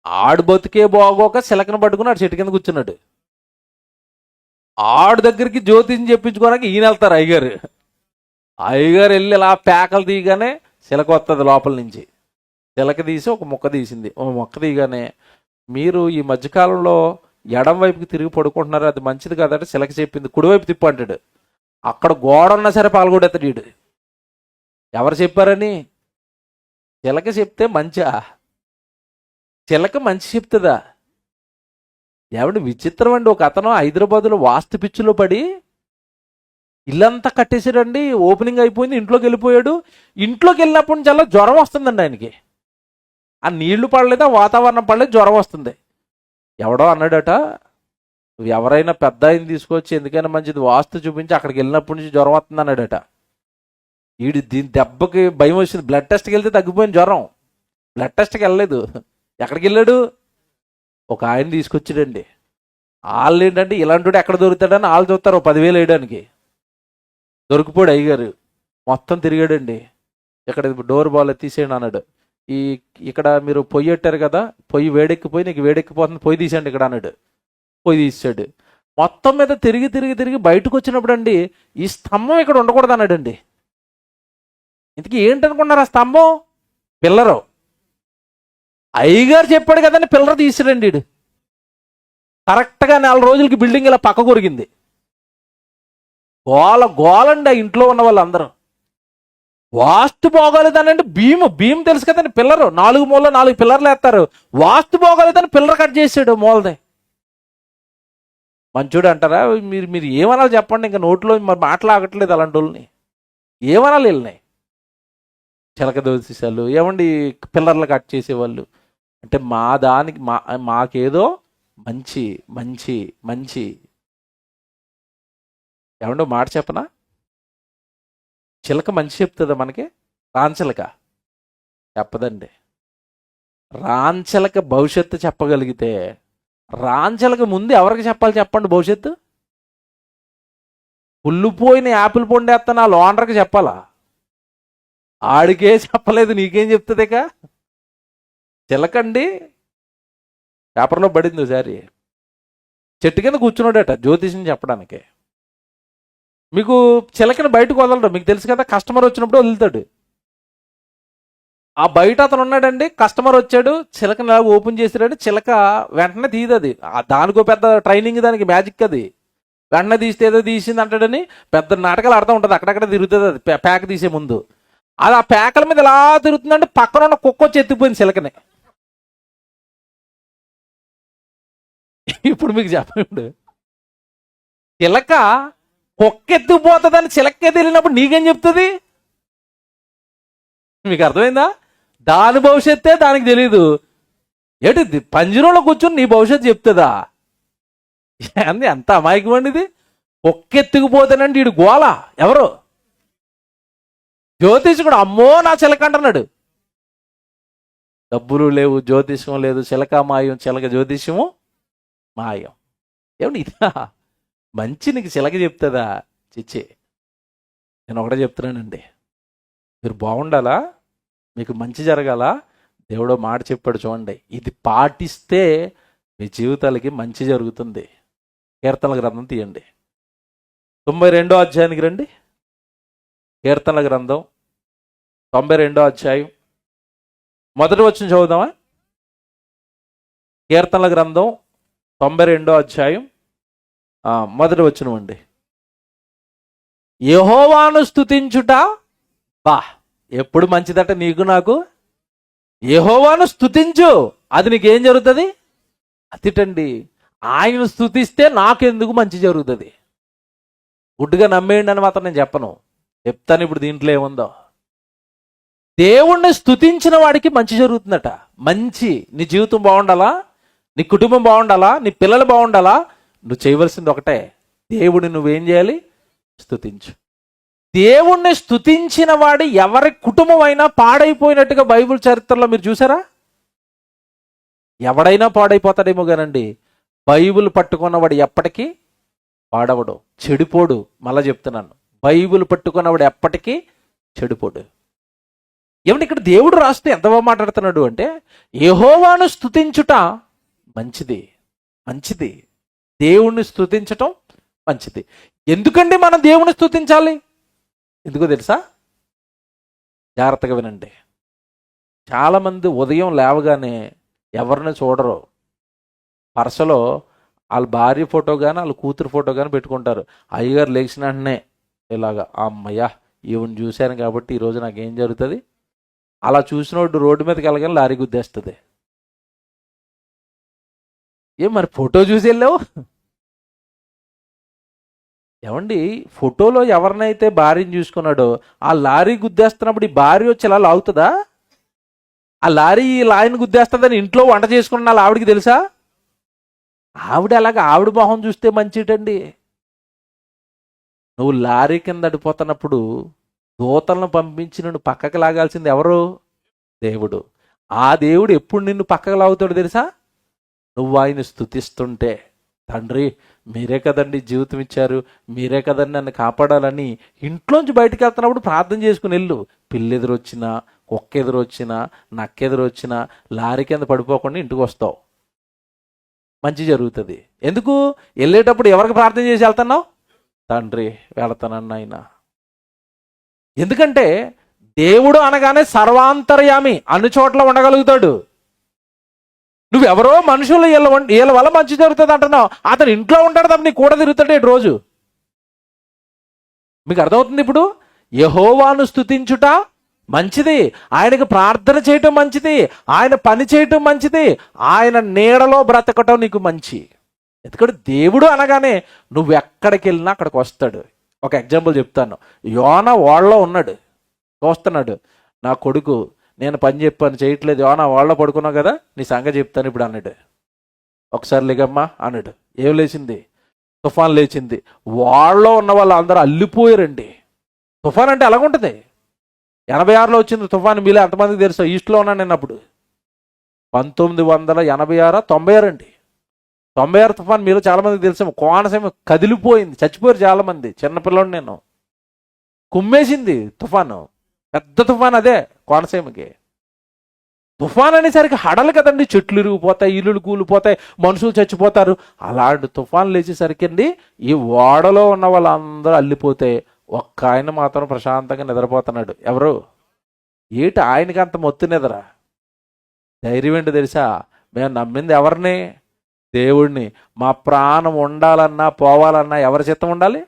ఆడు బతుకే బాగోక చిలకను పట్టుకుని ఆడు చెట్టు కింద కూర్చున్నాడు. ఆడు దగ్గరికి జ్యోతిషం చెప్పించుకోవడానికి ఈయన వెళ్తారు అయ్యగారు. అయ్యగారు వెళ్ళి ఇలా పేకలు తీయగానే చిలక వస్తుంది లోపల నుంచి. చిలక తీసి ఒక మొక్క తీసింది. ఒక మొక్క తీయగానే మీరు ఈ మధ్యకాలంలో ఎడం వైపుకి తిరిగి పడుకుంటున్నారు, అది మంచిది కాదంటే చిలక చెప్పింది కుడివైపు తిప్పు అంటాడు. అక్కడ గోడ ఉన్నా సరే పాల్గొడేస్తాడు వీడు. ఎవరు చెప్పారని? చిలక చెప్తే మంచా? చిలక మంచి చెప్తుందా? ఎవడు విచిత్రం అండి. ఒక అతను హైదరాబాద్లో వాస్తు పిచ్చులో పడి ఇల్లంతా కట్టేసాడండి. ఓపెనింగ్ అయిపోయింది, ఇంట్లోకి వెళ్ళిపోయాడు. ఇంట్లోకి వెళ్ళినప్పటి నుంచి అలా జ్వరం వస్తుందండి ఆయనకి. ఆ నీళ్లు పడలేదు, ఆ వాతావరణం పడలేదు, జ్వరం వస్తుంది. ఎవడో అన్నాడట, ఎవరైనా పెద్ద ఆయన తీసుకొచ్చి ఎందుకైనా మంచిది వాస్తు చూపించి అక్కడికి వెళ్ళినప్పటి నుంచి జ్వరం వస్తుంది అన్నాడట. వీడు దీని దెబ్బకి భయం వచ్చింది. బ్లడ్ టెస్ట్కి వెళ్తే తగ్గిపోయింది జ్వరం. బ్లడ్ టెస్ట్కి వెళ్ళలేదు. ఎక్కడికి వెళ్ళాడు? ఒక ఆయన తీసుకొచ్చాడండి. వాళ్ళు ఏంటంటే ఇలాంటి ఎక్కడ దొరుకుతాడని వాళ్ళు చూస్తారు 10,000 వేయడానికి. దొరికిపోయాడు అయ్యగారు. మొత్తం తిరిగాడండి. ఇక్కడ డోర్ బాల్ తీసేయండి అన్నాడు. ఇక్కడ మీరు పొయ్యి పెట్టారు కదా, పొయ్యి వేడెక్కిపోయి నీకు వేడెక్కిపోతుంది, పొయ్యి తీసేయండి ఇక్కడ అన్నాడు. పొయ్యి తీసాడు. మొత్తం మీద తిరిగి తిరిగి తిరిగి బయటకు వచ్చినప్పుడు అండి ఈ స్తంభం ఇక్కడ ఉండకూడదు అన్నాడండి. ఇంతకీ ఏంటనుకున్నారు ఆ స్తంభం? పిల్లరు. అయ్యగారు చెప్పాడు కదండి, పిల్లర్ తీసాడండి వీడు. కరెక్ట్గా 4 రోజులకి బిల్డింగ్ ఇలా పక్క కొరిగింది. గోలండి ఆ ఇంట్లో ఉన్న వాళ్ళందరూ. వాస్తు బాగోలేదనండి, భీమ్ తెలుసు కదండి, పిల్లరు 4 మూలలో 4 పిల్లర్లు వేస్తారు. వాస్తు బాగోలేదని పిల్లర్ కట్ చేసాడు మూలదే. మంచోడు అంటారా? మీరు ఏమనాలి చెప్పండి? ఇంకా నోట్లో మరి మాట్లాడట్లేదు అలాంటి వాళ్ళని. ఏమనాలి వెళ్ళినాయి? చిలక దోసేసాలు ఏమండి, పిల్లర్లు కట్ చేసేవాళ్ళు. అంటే మాకేదో మంచి మంచి మంచి. ఏమండో మాట చెప్పనా? చిలక మంచి చెప్తుందా మనకి? రాంచిలక చెప్పదండి. రాంచిలక భవిష్యత్తు చెప్పగలిగితే రాంచిలక ముందు ఎవరికి చెప్పాలి చెప్పండి భవిష్యత్తు? పుల్లిపోయిన యాపిల్ పొండేస్తాను ఆ ఓనర్కి చెప్పాలా? ఆడికే చెప్పలేదు, నీకేం చెప్తుంది? ఇక చిలకండి పేపర్లో పడింది ఒకసారి. చెట్టు కింద కూర్చున్నాడట జ్యోతిషం చెప్పడానికి. మీకు చిలకని బయటకు వదలడు, మీకు తెలుసు కదా, కస్టమర్ వచ్చినప్పుడు వదులుతాడు. ఆ బయట అతను ఉన్నాడండి, కస్టమర్ వచ్చాడు, చిలకని ఇలా ఓపెన్ చేసాడు, చిలక వెంటనే తీయదు. అది దానికో పెద్ద ట్రైనింగ్, దానికి మ్యాజిక్ అది. వెంటనే తీస్తే ఏదో తీసింది అంటాడని పెద్ద నాటకాలు ఆడుతూ ఉంటుంది, అక్కడక్కడ తిరుగుతుంది అది ప్యాక్ తీసే ముందు. అది ఆ ప్యాకల మీద ఎలా తిరుగుతుందంటే పక్కన ఉన్న కుక్క వచ్చి ఎత్తిపోయింది చిలకని. ఇప్పుడు మీకు చెప్పండి, చిలక కుక్క ఎత్తుకుపోతుందని చిలకే తెలియనప్పుడు నీకేం చెప్తుంది? మీకు అర్థమైందా? దాని భవిష్యత్తే దానికి తెలియదు. ఏంటి పంజరంలో కూర్చొని నీ భవిష్యత్తు చెప్తుందా? ఎంత అమాయకమండి ఇది. ఒక్కెత్తుకుపోతానండి వీడు గోల. ఎవరు? జ్యోతిషకుడు. అమ్మో నా చిలక అంటున్నాడు. డబ్బులు లేవు, జ్యోతిష్యం లేదు, చిలక మాయం, చిలక జ్యోతిష్యము మాయం. ఏమండి ఇదా మంచి? నీకు చిలక చెప్తుందా? చిచ్చే. నేను ఒకటే చెప్తున్నానండి, మీరు బాగుండాలా, మీకు మంచి జరగాల, దేవుడో మాట చెప్పాడు చూడండి, ఇది పాటిస్తే మీ జీవితాలకి మంచి జరుగుతుంది. కీర్తనల గ్రంథం తీయండి, 92వ అధ్యాయానికి రండి. కీర్తనల గ్రంథం 92వ అధ్యాయం మొదటి వచనం చదువుదామా? కీర్తనల గ్రంథం 92వ అధ్యాయం మొదటి వచనం అండి. యెహోవాను స్తుతించుట బా ఎప్పుడు మంచిదట నీకు నాకు. యెహోవాను స్తుతించు, అది నీకేం జరుగుతుంది? అతిటండి, ఆయన స్తుతిస్తే నాకెందుకు మంచి జరుగుతుంది. గుడ్డుగా నమ్మేయండి అని మాత్రం నేను చెప్పను, చెప్తాను ఇప్పుడు దీంట్లో ఏముందో. దేవుణ్ణి స్తుతించిన వాడికి మంచి జరుగుతుందట. మంచి, నీ జీవితం బాగుండాలా, నీ కుటుంబం బాగుండాలా, నీ పిల్లలు బాగుండాలా, నువ్వు చేయవలసింది ఒకటే, దేవుడిని నువ్వేం చేయాలి? స్తుతించు. దేవుణ్ణి స్తుతించిన వాడి ఎవరి కుటుంబం అయినా పాడైపోయినట్టుగా బైబిల్ చరిత్రలో మీరు చూసారా? ఎవడైనా పాడైపోతాడేమో కానండి, బైబిల్ పట్టుకున్నవాడు ఎప్పటికీ పాడవడు, చెడిపోడు. మళ్ళా చెప్తున్నాను, బైబిల్ పట్టుకున్నవాడు ఎప్పటికీ చెడిపోడు. ఏమంటే ఇక్కడ దేవుడు రాస్తే ఎంత బాగా మాట్లాడుతున్నాడు అంటే, యెహోవాను స్తుతించుట మంచిది, మంచిది. దేవుణ్ణి స్తుతించటం మంచిది. ఎందుకండి మనం దేవుణ్ణి స్తుతించాలి? ఎందుకో తెలుసా? జాగ్రత్తగా వినండి. చాలామంది ఉదయం లేవగానే ఎవరిని చూడరు, పర్సలో వాళ్ళ భార్య ఫోటో కానీ వాళ్ళ కూతురు ఫోటో కానీ పెట్టుకుంటారు. అయ్యగారు లేచిన వెంటనే ఇలాగా, అమ్మయ్యా ఈవెన్ చూశాను కాబట్టి ఈరోజు నాకేం జరుగుతుంది. అలా చూసినోడు రోడ్డు మీదకి వెళ్ళగానే లారీ గుద్దేస్తుంది. ఏం మరి ఫోటో చూసి వెళ్ళావు? ఏమండి, ఫోటోలో ఎవరినైతే భార్యను చూసుకున్నాడో ఆ లారీ గుద్దేస్తున్నప్పుడు ఈ భార్య వచ్చి ఇలా లాగుతుందా? ఆ లారీ లాయని గుద్దేస్తుందని ఇంట్లో వంట చేసుకున్న ఆవిడికి తెలుసా? ఆవిడ అలాగా ఆవిడ మొహం చూస్తే మంచిటండి. నువ్వు లారీ కింద అడిపోతున్నప్పుడు దూతలను పంపించి నిన్ను పక్కకు లాగాల్సింది ఎవరు? దేవుడు. ఆ దేవుడు ఎప్పుడు నిన్ను పక్కకు లాగుతాడు తెలుసా? నువ్వు ఆయన స్తుతిస్తుంటే. తండ్రి మీరే కదండి జీవితం ఇచ్చారు, మీరే కదండి నన్ను కాపాడాలని ఇంట్లోంచి బయటకు వెళ్తున్నప్పుడు ప్రార్థన చేసుకుని వెళ్ళు. పిల్లి ఎదురొచ్చినా, కుక్క ఎదురొచ్చినా, నక్క ఎదురొచ్చినా లారీ కింద పడిపోకుండా ఇంటికి వస్తావు, మంచి జరుగుతుంది. ఎందుకు? వెళ్ళేటప్పుడు ఎవరికి ప్రార్థన చేసి వెళ్తున్నావు? తండ్రి వెళతానన్న ఆయన. ఎందుకంటే దేవుడు అనగానే సర్వాంతర్యామి, అన్ని చోట్ల ఉండగలుగుతాడు. నువ్వెవరో మనుషులు వీళ్ళ వల్ల మంచి జరుగుతుంది అంటున్నావు, అతను ఇంట్లో ఉంటాడు తప్ప నీ కూడా తిరుగుతాడు రోజు. మీకు అర్థమవుతుంది ఇప్పుడు? యెహోవాను స్తుతించుట మంచిది, ఆయనకు ప్రార్థన చేయటం మంచిది, ఆయన పని చేయటం మంచిది, ఆయన నీడలో బ్రతకటం నీకు మంచి. ఎందుకంటే దేవుడు అనగానే నువ్వు ఎక్కడికి వెళ్ళినా అక్కడికి వస్తాడు. ఒక ఎగ్జాంపుల్ చెప్తాను. యోనా ఓళ్ళలో ఉన్నాడు, చూస్తున్నాడు, నా కొడుకు నేను పని చెప్పాను చేయట్లేదు, యోనా ఓళ్ళలో పడుకున్నావు కదా, నీ సంగతి చెప్తాను ఇప్పుడు అన్నాడు. ఒకసారి లేగమ్మా అన్నాడు. ఏం లేచింది? తుఫాన్ లేచింది. వాళ్ళలో ఉన్న వాళ్ళు అందరూ అల్లిపోయారండి. తుఫాన్ అంటే ఎలాగుంటుంది? 86లో వచ్చింది తుఫాన్. మీలో ఎంతమందికి తెలుసా? ఈస్ట్లో ఉన్నాను నేను అప్పుడు. 1986 96 అండి. 96 తుఫాన్ మీలో చాలా మందికి తెలుసాము. కోనసీమ కదిలిపోయింది, చచ్చిపోయారు చాలా మంది. చిన్నపిల్లడు నేను. కుమ్మేసింది తుఫాను, పెద్ద తుఫాన్ అదే కోనసీమకి. తుఫాన్ అనేసరికి హడలు కదండి, చెట్లు ఇరిగిపోతాయి, ఇల్లులు కూలిపోతాయి, మనుషులు చచ్చిపోతారు. అలాంటి తుఫాన్ లేచేసరికి అండి ఈ ఓడలో ఉన్న వాళ్ళందరూ అల్లిపోతే ఒక్క ఆయన మాత్రం ప్రశాంతంగా నిద్రపోతున్నాడు. ఎవరు? ఏటి ఆయనకి అంత మొత్తం నిద్ర? ధైర్యం ఏంటి తెలుసా? మేము నమ్మింది ఎవరిని? దేవుడిని. మా ప్రాణం ఉండాలన్నా పోవాలన్నా ఎవరి చిత్తం ఉండాలి?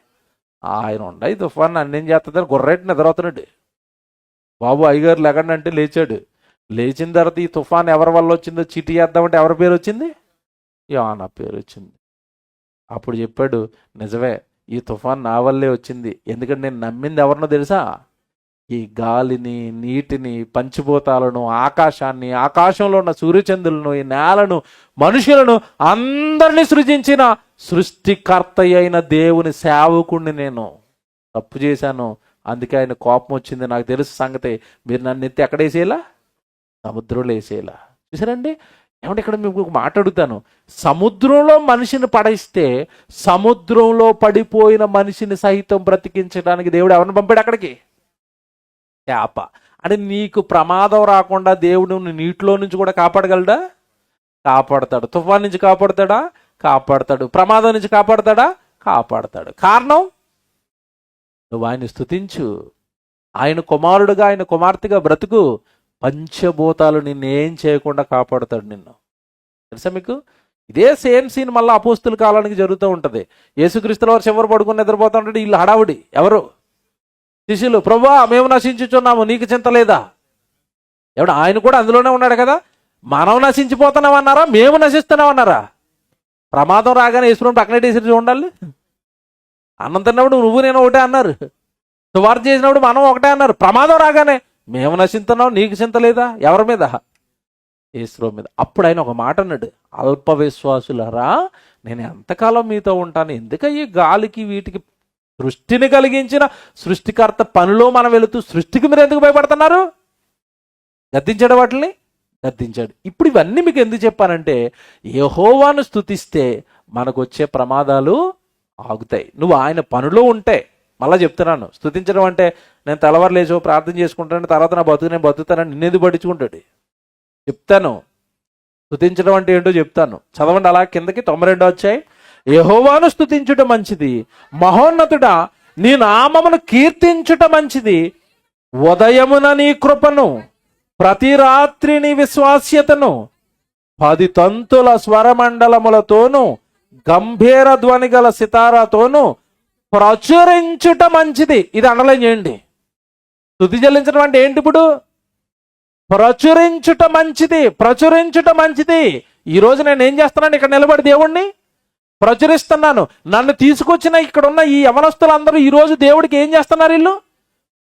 ఆయన ఉండ. ఈ తుఫాన్ అన్నేం చేస్తుందని గుర్రెట్టి నిద్రవుతున్నాడు. బాబు అయ్యగారు లెగండి అంటే లేచాడు. లేచిన తర్వాత ఈ తుఫాన్ ఎవరి వల్ల వచ్చిందో చీటీ చేద్దామంటే ఎవరి పేరు వచ్చింది? యోనా పేరు వచ్చింది. అప్పుడు చెప్పాడు, నిజమే, ఈ తుఫాన్ నా వల్లే వచ్చింది. ఎందుకంటే నేను నమ్మింది ఎవరినో తెలుసా? ఈ గాలిని, నీటిని, పంచిభూతాలను, ఆకాశాన్ని, ఆకాశంలో ఉన్న సూర్యచంద్రులను, ఈ నేలను, మనుషులను అందరినీ సృజించిన సృష్టికర్త అయిన దేవుని సేవకుణ్ణి నేను తప్పు చేశాను. అందుకే ఆయన కోపం వచ్చింది. నాకు తెలుసు సంగతి. మీరు నన్ను ఎత్తి ఎక్కడేసేలా? సముద్రంలో వేసేలా. చూసారండి? ఏమంటే ఇక్కడ మీకు ఒక మాట అడుగుతాను. సముద్రంలో మనిషిని పడేస్తే సముద్రంలో పడిపోయిన మనిషిని సహితం బ్రతికించడానికి దేవుడు ఎవరిని పంపాడు అక్కడికి? చేప. అంటే నీకు ప్రమాదం రాకుండా దేవుడు నీటిలో నుంచి కూడా కాపాడగలడా? కాపాడతాడు. తుఫాన్ నుంచి కాపాడతాడా? కాపాడతాడు. ప్రమాదం నుంచి కాపాడతాడా? కాపాడతాడు. కారణం నువ్వు ఆయన స్తుతించు, ఆయన కుమారుడుగా, ఆయన కుమార్తెగా బ్రతుకు. పంచభూతాలు నిన్నేం చేయకుండా కాపాడుతాడు నిన్ను. తెలుసా మీకు? ఇదే సేమ్ సీన్ మళ్ళీ అపోస్తుల కాలానికి జరుగుతూ ఉంటుంది. యేసుక్రీస్తుల వారు చివరి పడుకుని నిద్రపోతూ ఉంటాడు. వీళ్ళు హడావుడి. ఎవరు? శిష్యులు. ప్రభువా మేము నశించుచున్నాము, నీకు చింత లేదా? ఎవడు? ఆయన కూడా అందులోనే ఉన్నాడు కదా. మనం నశించిపోతున్నామన్నారా, మేము నశిస్తున్నామన్నారా? ప్రమాదం రాగానే యేసుప్రభు పక్కన వేసి ఉండాలి. అన్నం తిన్నప్పుడు నువ్వు నేను ఒకటే అన్నారు. సువార్త చేసినప్పుడు మనం ఒకటే అన్నారు. ప్రమాదం రాగానే మేము నశిస్తున్నాం, నీకు చింత లేదా? ఎవరి మీద? యేసుప్రభు మీద. అప్పుడు ఆయన ఒక మాట అన్నాడు, అల్ప విశ్వాసులారా, నేను ఎంతకాలం మీతో ఉంటాను? ఎందుకయ్యి గాలికి వీటికి సృష్టిని కలిగించిన సృష్టికర్త పనిలో మనం వెళుతూ సృష్టికి మీరు ఎందుకు భయపడుతున్నారు? గద్దించాడు వాటిని, గద్దించాడు. ఇప్పుడు ఇవన్నీ మీకు ఎందుకు చెప్పానంటే, యెహోవాను స్తుతిస్తే మనకు వచ్చే ప్రమాదాలు ఆగుతాయి. నువ్వు ఆయన పనిలో ఉంటే. మళ్ళీ చెప్తున్నాను, స్తుతించడం అంటే నేను తెల్లవారు లేచో ప్రార్థన చేసుకుంటాను, తర్వాత నా బతుకు నేను బతుకుతానని నిన్నేది పట్టించుకుంటాడు. చెప్తాను. స్తుతించడం అంటే ఏంటో చెప్తాను. చదవండి అలా కిందకి. 92 వచ్చాయి. యెహోవాను స్తుతించుట మంచిది, మహోన్నతుడా నీ నామమును కీర్తించుట మంచిది. ఉదయమున నీ కృపను, ప్రతి రాత్రి నీ విశ్వాస్యతను 10 తంతుల స్వరమండలములతోనూ గంభీర ధ్వని గల సితారాతోనూ ప్రచురించుట మంచిది. ఇది అండర్లైన్ చేయండి. స్తుతి చెల్లించడం అంటే ఏంటి? ఇప్పుడు ప్రచురించుట మంచిది. ప్రచురించుట మంచిది. ఈరోజు నేను ఏం చేస్తున్నాను? ఇక్కడ నిలబడి దేవుణ్ణి ప్రచురిస్తున్నాను. నన్ను తీసుకొచ్చిన ఇక్కడ ఉన్న ఈ యవనస్తులందరూ ఈరోజు దేవుడికి ఏం చేస్తున్నారు? వీళ్ళు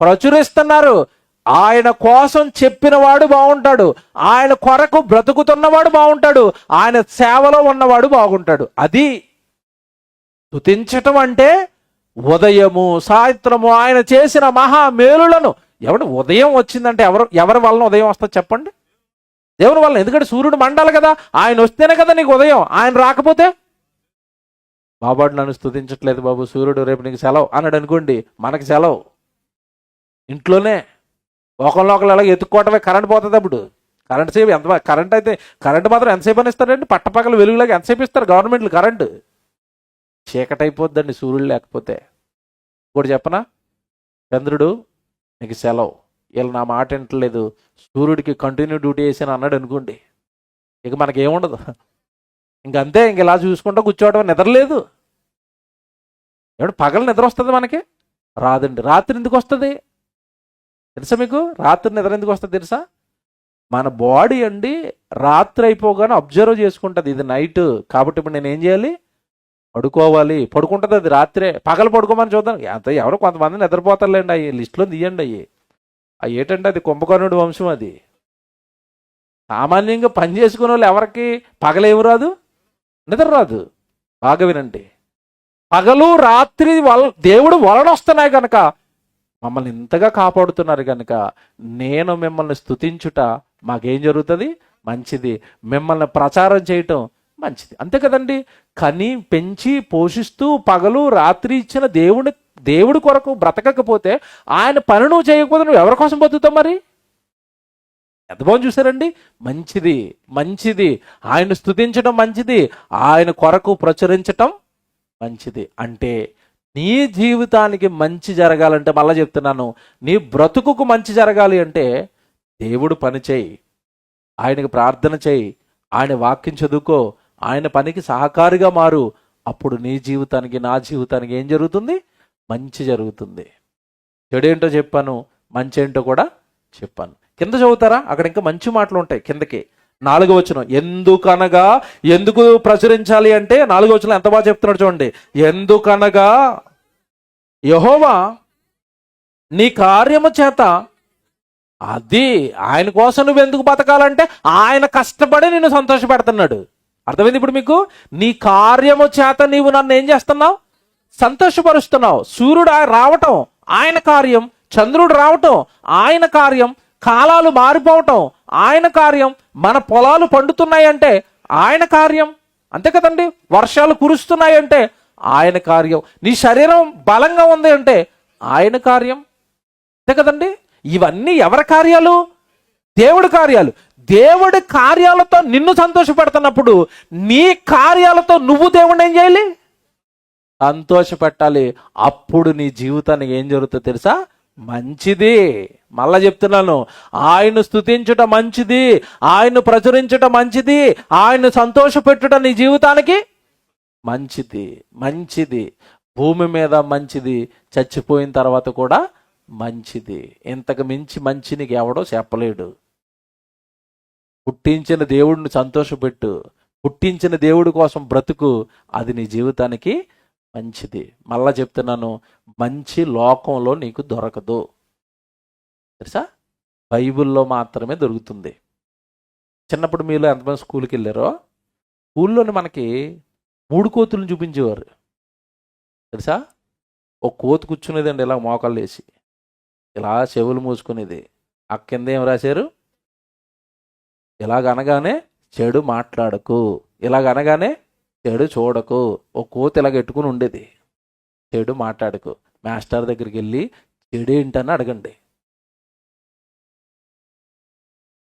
ప్రచురిస్తున్నారు. ఆయన కోసం చెప్పిన వాడు బాగుంటాడు, ఆయన కొరకు బ్రతుకుతున్నవాడు బాగుంటాడు, ఆయన సేవలో ఉన్నవాడు బాగుంటాడు. అది స్తుతించటం అంటే. ఉదయము సాయంత్రము ఆయన చేసిన మహా మేలులను. ఎవడు ఉదయం వచ్చిందంటే ఎవరి వలన ఉదయం వస్తుంది చెప్పండి? దేవుని వలన. ఎందుకంటే సూర్యుడు మండాలి కదా, ఆయన వస్తేనే కదా నీకు ఉదయం. ఆయన రాకపోతే, బాబాడు నన్ను స్తుతించట్లేదు బాబు, సూర్యుడు రేపు నీకు సెలవు అన్నాడు అనుకోండి, మనకి సెలవు. ఇంట్లోనే ఒకళ్ళు ఎలాగ ఎత్తుక్కోవటమే. కరెంట్ పోతుంది. అప్పుడు కరెంట్ సేపు ఎంత కరెంట్ అయితే కరెంట్ మాత్రం ఎంతసేపు అని ఇస్తారండి? పట్టపక్కల వెలుగులాగా ఎంతసేపు ఇస్తారు గవర్నమెంట్లు కరెంటు? చీకటి అయిపోద్దండి సూర్యుడు లేకపోతే. ఇంకోటి చెప్పనా? చంద్రుడు నీకు సెలవు, వీళ్ళు నా మాట వింటలేదు, సూర్యుడికి కంటిన్యూ డ్యూటీ వేసాను అన్నాడు అనుకోండి, ఇక మనకేముండదు. ఇంకంతే. ఇంక ఇలా చూసుకుంటూ కూర్చోవడం. నిద్రలేదు. ఏమంటే పగలు నిద్ర వస్తుంది మనకి? రాదండి. రాత్రి ఎందుకు వస్తుంది తెలుసా మీకు? రాత్రి నిద్ర ఎందుకు వస్తుంది తెలుసా? మన బాడీ అండి రాత్రి అయిపోగానే అబ్జర్వ్ చేసుకుంటుంది, ఇది నైట్ కాబట్టి ఇప్పుడు నేను ఏం చేయాలి? పడుకోవాలి. పడుకుంటుంది అది రాత్రే. పగలు పడుకోమని చూద్దాం. అంత ఎవరో కొంతమంది నిద్రపోతారులేండి. అయ్యి లిస్టులో తీయండి. అవి ఏంటంటే అది కుంభకర్ణుడి వంశం. అది సామాన్యంగా పని చేసుకునే వాళ్ళు ఎవరికి పగలేమి రాదు, నిద్ర రాదు. బాగా వినండి. పగలు రాత్రి దేవుడు వలన వస్తున్నాయి కనుక, మమ్మల్ని ఇంతగా కాపాడుతున్నారు కనుక నేను మిమ్మల్ని స్తుతించుట మాకేం జరుగుతుంది? మంచిది. మిమ్మల్ని ప్రచారం చేయటం మంచిది. అంతే కదండి. కని పెంచి పోషిస్తూ పగలు రాత్రి ఇచ్చిన దేవుడి కొరకు బ్రతకకపోతే, ఆయన పని నువ్వు చేయకపోతే నువ్వు ఎవరి కోసం బతుకుతావు? మరి ఎంత బాగుంది చూసారండి. మంచిది, మంచిది. ఆయన స్తుతించడం మంచిది, ఆయన కొరకు ప్రచురించటం మంచిది. అంటే నీ జీవితానికి మంచి జరగాలంటే, మళ్ళా చెప్తున్నాను, నీ బ్రతుకుకు మంచి జరగాలి అంటే దేవుడు పని చేయి, ఆయనకి ప్రార్థన చేయి, ఆయన వాక్యం చదువుకో, ఆయన పనికి సహకారిగా మారు. అప్పుడు నీ జీవితానికి నా జీవితానికి ఏం జరుగుతుంది? మంచి జరుగుతుంది. చెడేంటో చెప్పాను, మంచి ఏంటో కూడా చెప్పాను. కింద చదువుతారా? అక్కడ ఇంకా మంచి మాటలు ఉంటాయి. కిందకి 4వ వచనం, ఎందుకనగా, ఎందుకు ప్రచురించాలి అంటే 4వ వచనం ఎంత బాగా చెప్తున్నాడు చూడండి. ఎందుకనగా యెహోవా నీ కార్యము చేత, అది ఆయన కోసం నువ్వు ఎందుకు బతకాలంటే ఆయన కష్టపడి నిన్ను సంతోషపెడుతున్నాడు. అర్థమైంది ఇప్పుడు మీకు? నీ కార్యము చేత నీవు నన్ను ఏం చేస్తున్నావు? సంతోషపరుస్తున్నావు. సూర్యుడు రావటం ఆయన కార్యం, చంద్రుడు రావటం ఆయన కార్యం, కాలాలు మారిపోవటం ఆయన కార్యం, మన పొలాలు పండుతున్నాయంటే ఆయన కార్యం, అంతే కదండి. వర్షాలు కురుస్తున్నాయంటే ఆయన కార్యం, నీ శరీరం బలంగా ఉంది అంటే ఆయన కార్యం, అంతే కదండి. ఇవన్నీ ఎవరి కార్యాలు? దేవుడి కార్యాలు. దేవుడి కార్యాలతో నిన్ను సంతోషపెడుతున్నప్పుడు నీ కార్యాలతో నువ్వు దేవుడిని ఏం చేయాలి? సంతోషపెట్టాలి. అప్పుడు నీ జీవితానికి ఏం జరుగుతుందో తెలుసా? మంచిది. మళ్ళా చెప్తున్నాను, ఆయన స్తుతించుట మంచిది, ఆయన ప్రచురించుట మంచిది, ఆయన సంతోషపెట్టుట నీ జీవితానికి మంచిది. మంచిది భూమి మీద మంచిది, చచ్చిపోయిన తర్వాత కూడా మంచిది. ఇంతకు మించి మంచి నీకు ఎవడో చెప్పలేడు. పుట్టించిన దేవుడిని సంతోషపెట్టు, పుట్టించిన దేవుడి కోసం బ్రతుకు, అది నీ జీవితానికి మంచిది. మళ్ళా చెప్తున్నాను, మంచి లోకంలో నీకు దొరకదు తెలుసా, బైబిల్లో మాత్రమే దొరుకుతుంది. చిన్నప్పుడు మీలో ఎంతమంది స్కూల్కి వెళ్ళారో, స్కూల్లోని మనకి 3 కోతులను చూపించేవారు తెలుసా. ఒక కోతి కూర్చునేదండి ఇలా మోకాళ్ళు వేసి, ఇలా చెవులు మూసుకునేది. ఆ కింద ఏం రాశారు? ఇలాగనగానే చెడు మాట్లాడకు, ఇలాగనగానే చెడు చూడకు. ఓ కోతి ఇలాగ ఎట్టుకుని ఉండేది, చెడు మాట్లాడకు. మాస్టర్ దగ్గరికి వెళ్ళి చెడేంటని అడగండి.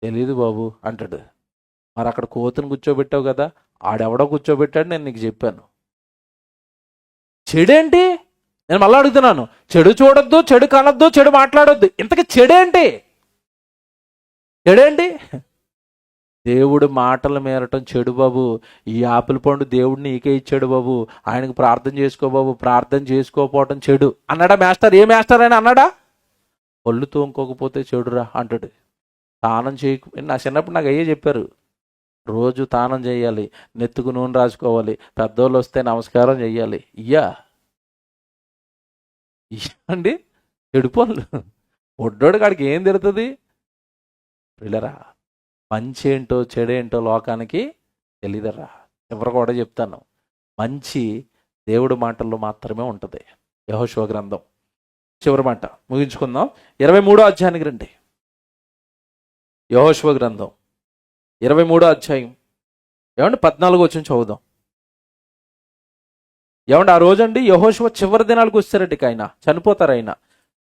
తెలీదు బాబు అంటాడు. మరి అక్కడ కోతిని కూర్చోబెట్టావు కదా, ఆడెవడో కూర్చోబెట్టాడు, నేను నీకు చెప్పాను. చెడేంటి? నేను మళ్ళీ అడుగుతున్నాను, చెడు చూడొద్దు, చెడు కనొద్దు, చెడు మాట్లాడొద్దు. ఇంతకీ చెడేంటి? చెడేంటి? దేవుడు మాటలు మేరటం చెడు బాబు. ఈ ఆపిల్ పండు దేవుడు నీకే ఇచ్చాడు బాబు, ఆయనకు ప్రార్థన చేసుకో బాబు, ప్రార్థన చేసుకోపోవటం చెడు అన్నాడా మాస్టర్? ఏ మాస్టర్ అయినా అన్నాడా? ఒళ్ళు తోముకోకపోతే చెడురా అంటాడు. తానం చేయకు, నా చిన్నప్పుడు నాకు అయ్యే చెప్పారు, రోజు తానం చేయాలి, నెత్తుకు నూనె రాసుకోవాలి, పెద్దోళ్ళు వస్తే నమస్కారం చెయ్యాలి. ఇయ్యా అండి చెడు పనులు. ఒడ్డోడు కాడికి ఏం తిడుతుంది? పిల్లరా, మంచి ఏంటో చెడేంటో లోకానికి తెలీదరా. ఎవరు కూడా చెప్తాను, మంచి దేవుడి మాటల్లో మాత్రమే ఉంటుంది. యెహోషువ గ్రంథం చివరి మాట ముగించుకుందాం. 23వ అధ్యాయానికి రండి. యెహోషువ గ్రంథం 23వ అధ్యాయం ఏమండి 14వ వచనం చదువుదాం. ఏమండి ఆ రోజండి యెహోషువ చివరి దినాలకు వచ్చారట. ఆయన చనిపోతారు. ఆయన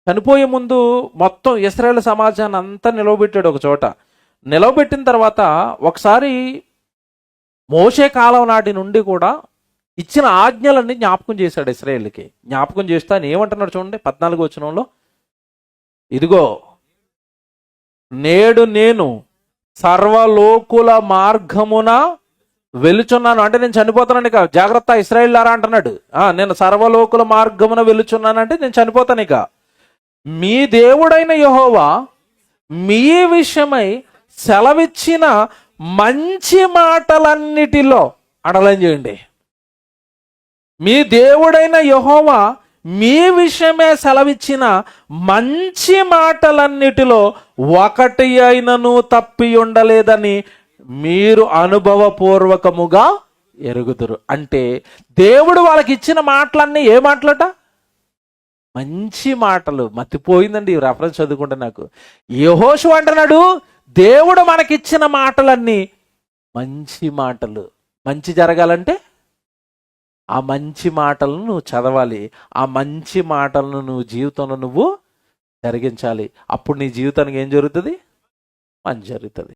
చనిపోయే ముందు మొత్తం ఇశ్రాయేలు సమాజాన్ని అంతా నిలవబెట్టాడు ఒక చోట. నిలవబెట్టిన తర్వాత ఒకసారి మోషే కాలం నాటి నుండి కూడా ఇచ్చిన ఆజ్ఞలన్నీ జ్ఞాపకం చేశాడు ఇశ్రాయేలుకి. జ్ఞాపకం చేస్తే ఆయన ఏమంటున్నాడు చూడండి 14వ వచనంలో, ఇదిగో నేడు నేను సర్వలోకుల మార్గమున వెలుచున్నాను. అంటే నేను చనిపోతాను ఇక, జాగ్రత్త ఇశ్రాయేలులారా అంటున్నాడు. నేను సర్వలోకుల మార్గమున వెలుచున్నానంటే నేను చనిపోతాను ఇక. మీ దేవుడైన యెహోవా మీ విషయమై సెలవిచ్చిన మంచి మాటలన్నిటిలో అండర్లైన్ చేయండి. మీ దేవుడైన యెహోవా మీ విషయమే సెలవిచ్చిన మంచి మాటలన్నిటిలో ఒకటి అయినను తప్పి ఉండలేదని మీరు అనుభవపూర్వకముగా ఎరుగుదురు. అంటే దేవుడు వాళ్ళకి ఇచ్చిన మాటలన్నీ ఏ మాటలట? మంచి మాటలు. మతిపోయిందండి ఈ రెఫరెన్స్ చదువుకుంటే నాకు. యెహోషువ అంటున్నాడు, దేవుడు మనకిచ్చిన మాటలన్నీ మంచి మాటలు. మంచి జరగాలంటే ఆ మంచి మాటలను నువ్వు చదవాలి, ఆ మంచి మాటలను నువ్వు జీవితంలో నువ్వు జరిగించాలి. అప్పుడు నీ జీవితానికి ఏం జరుగుతుంది? మంచి జరుగుతుంది.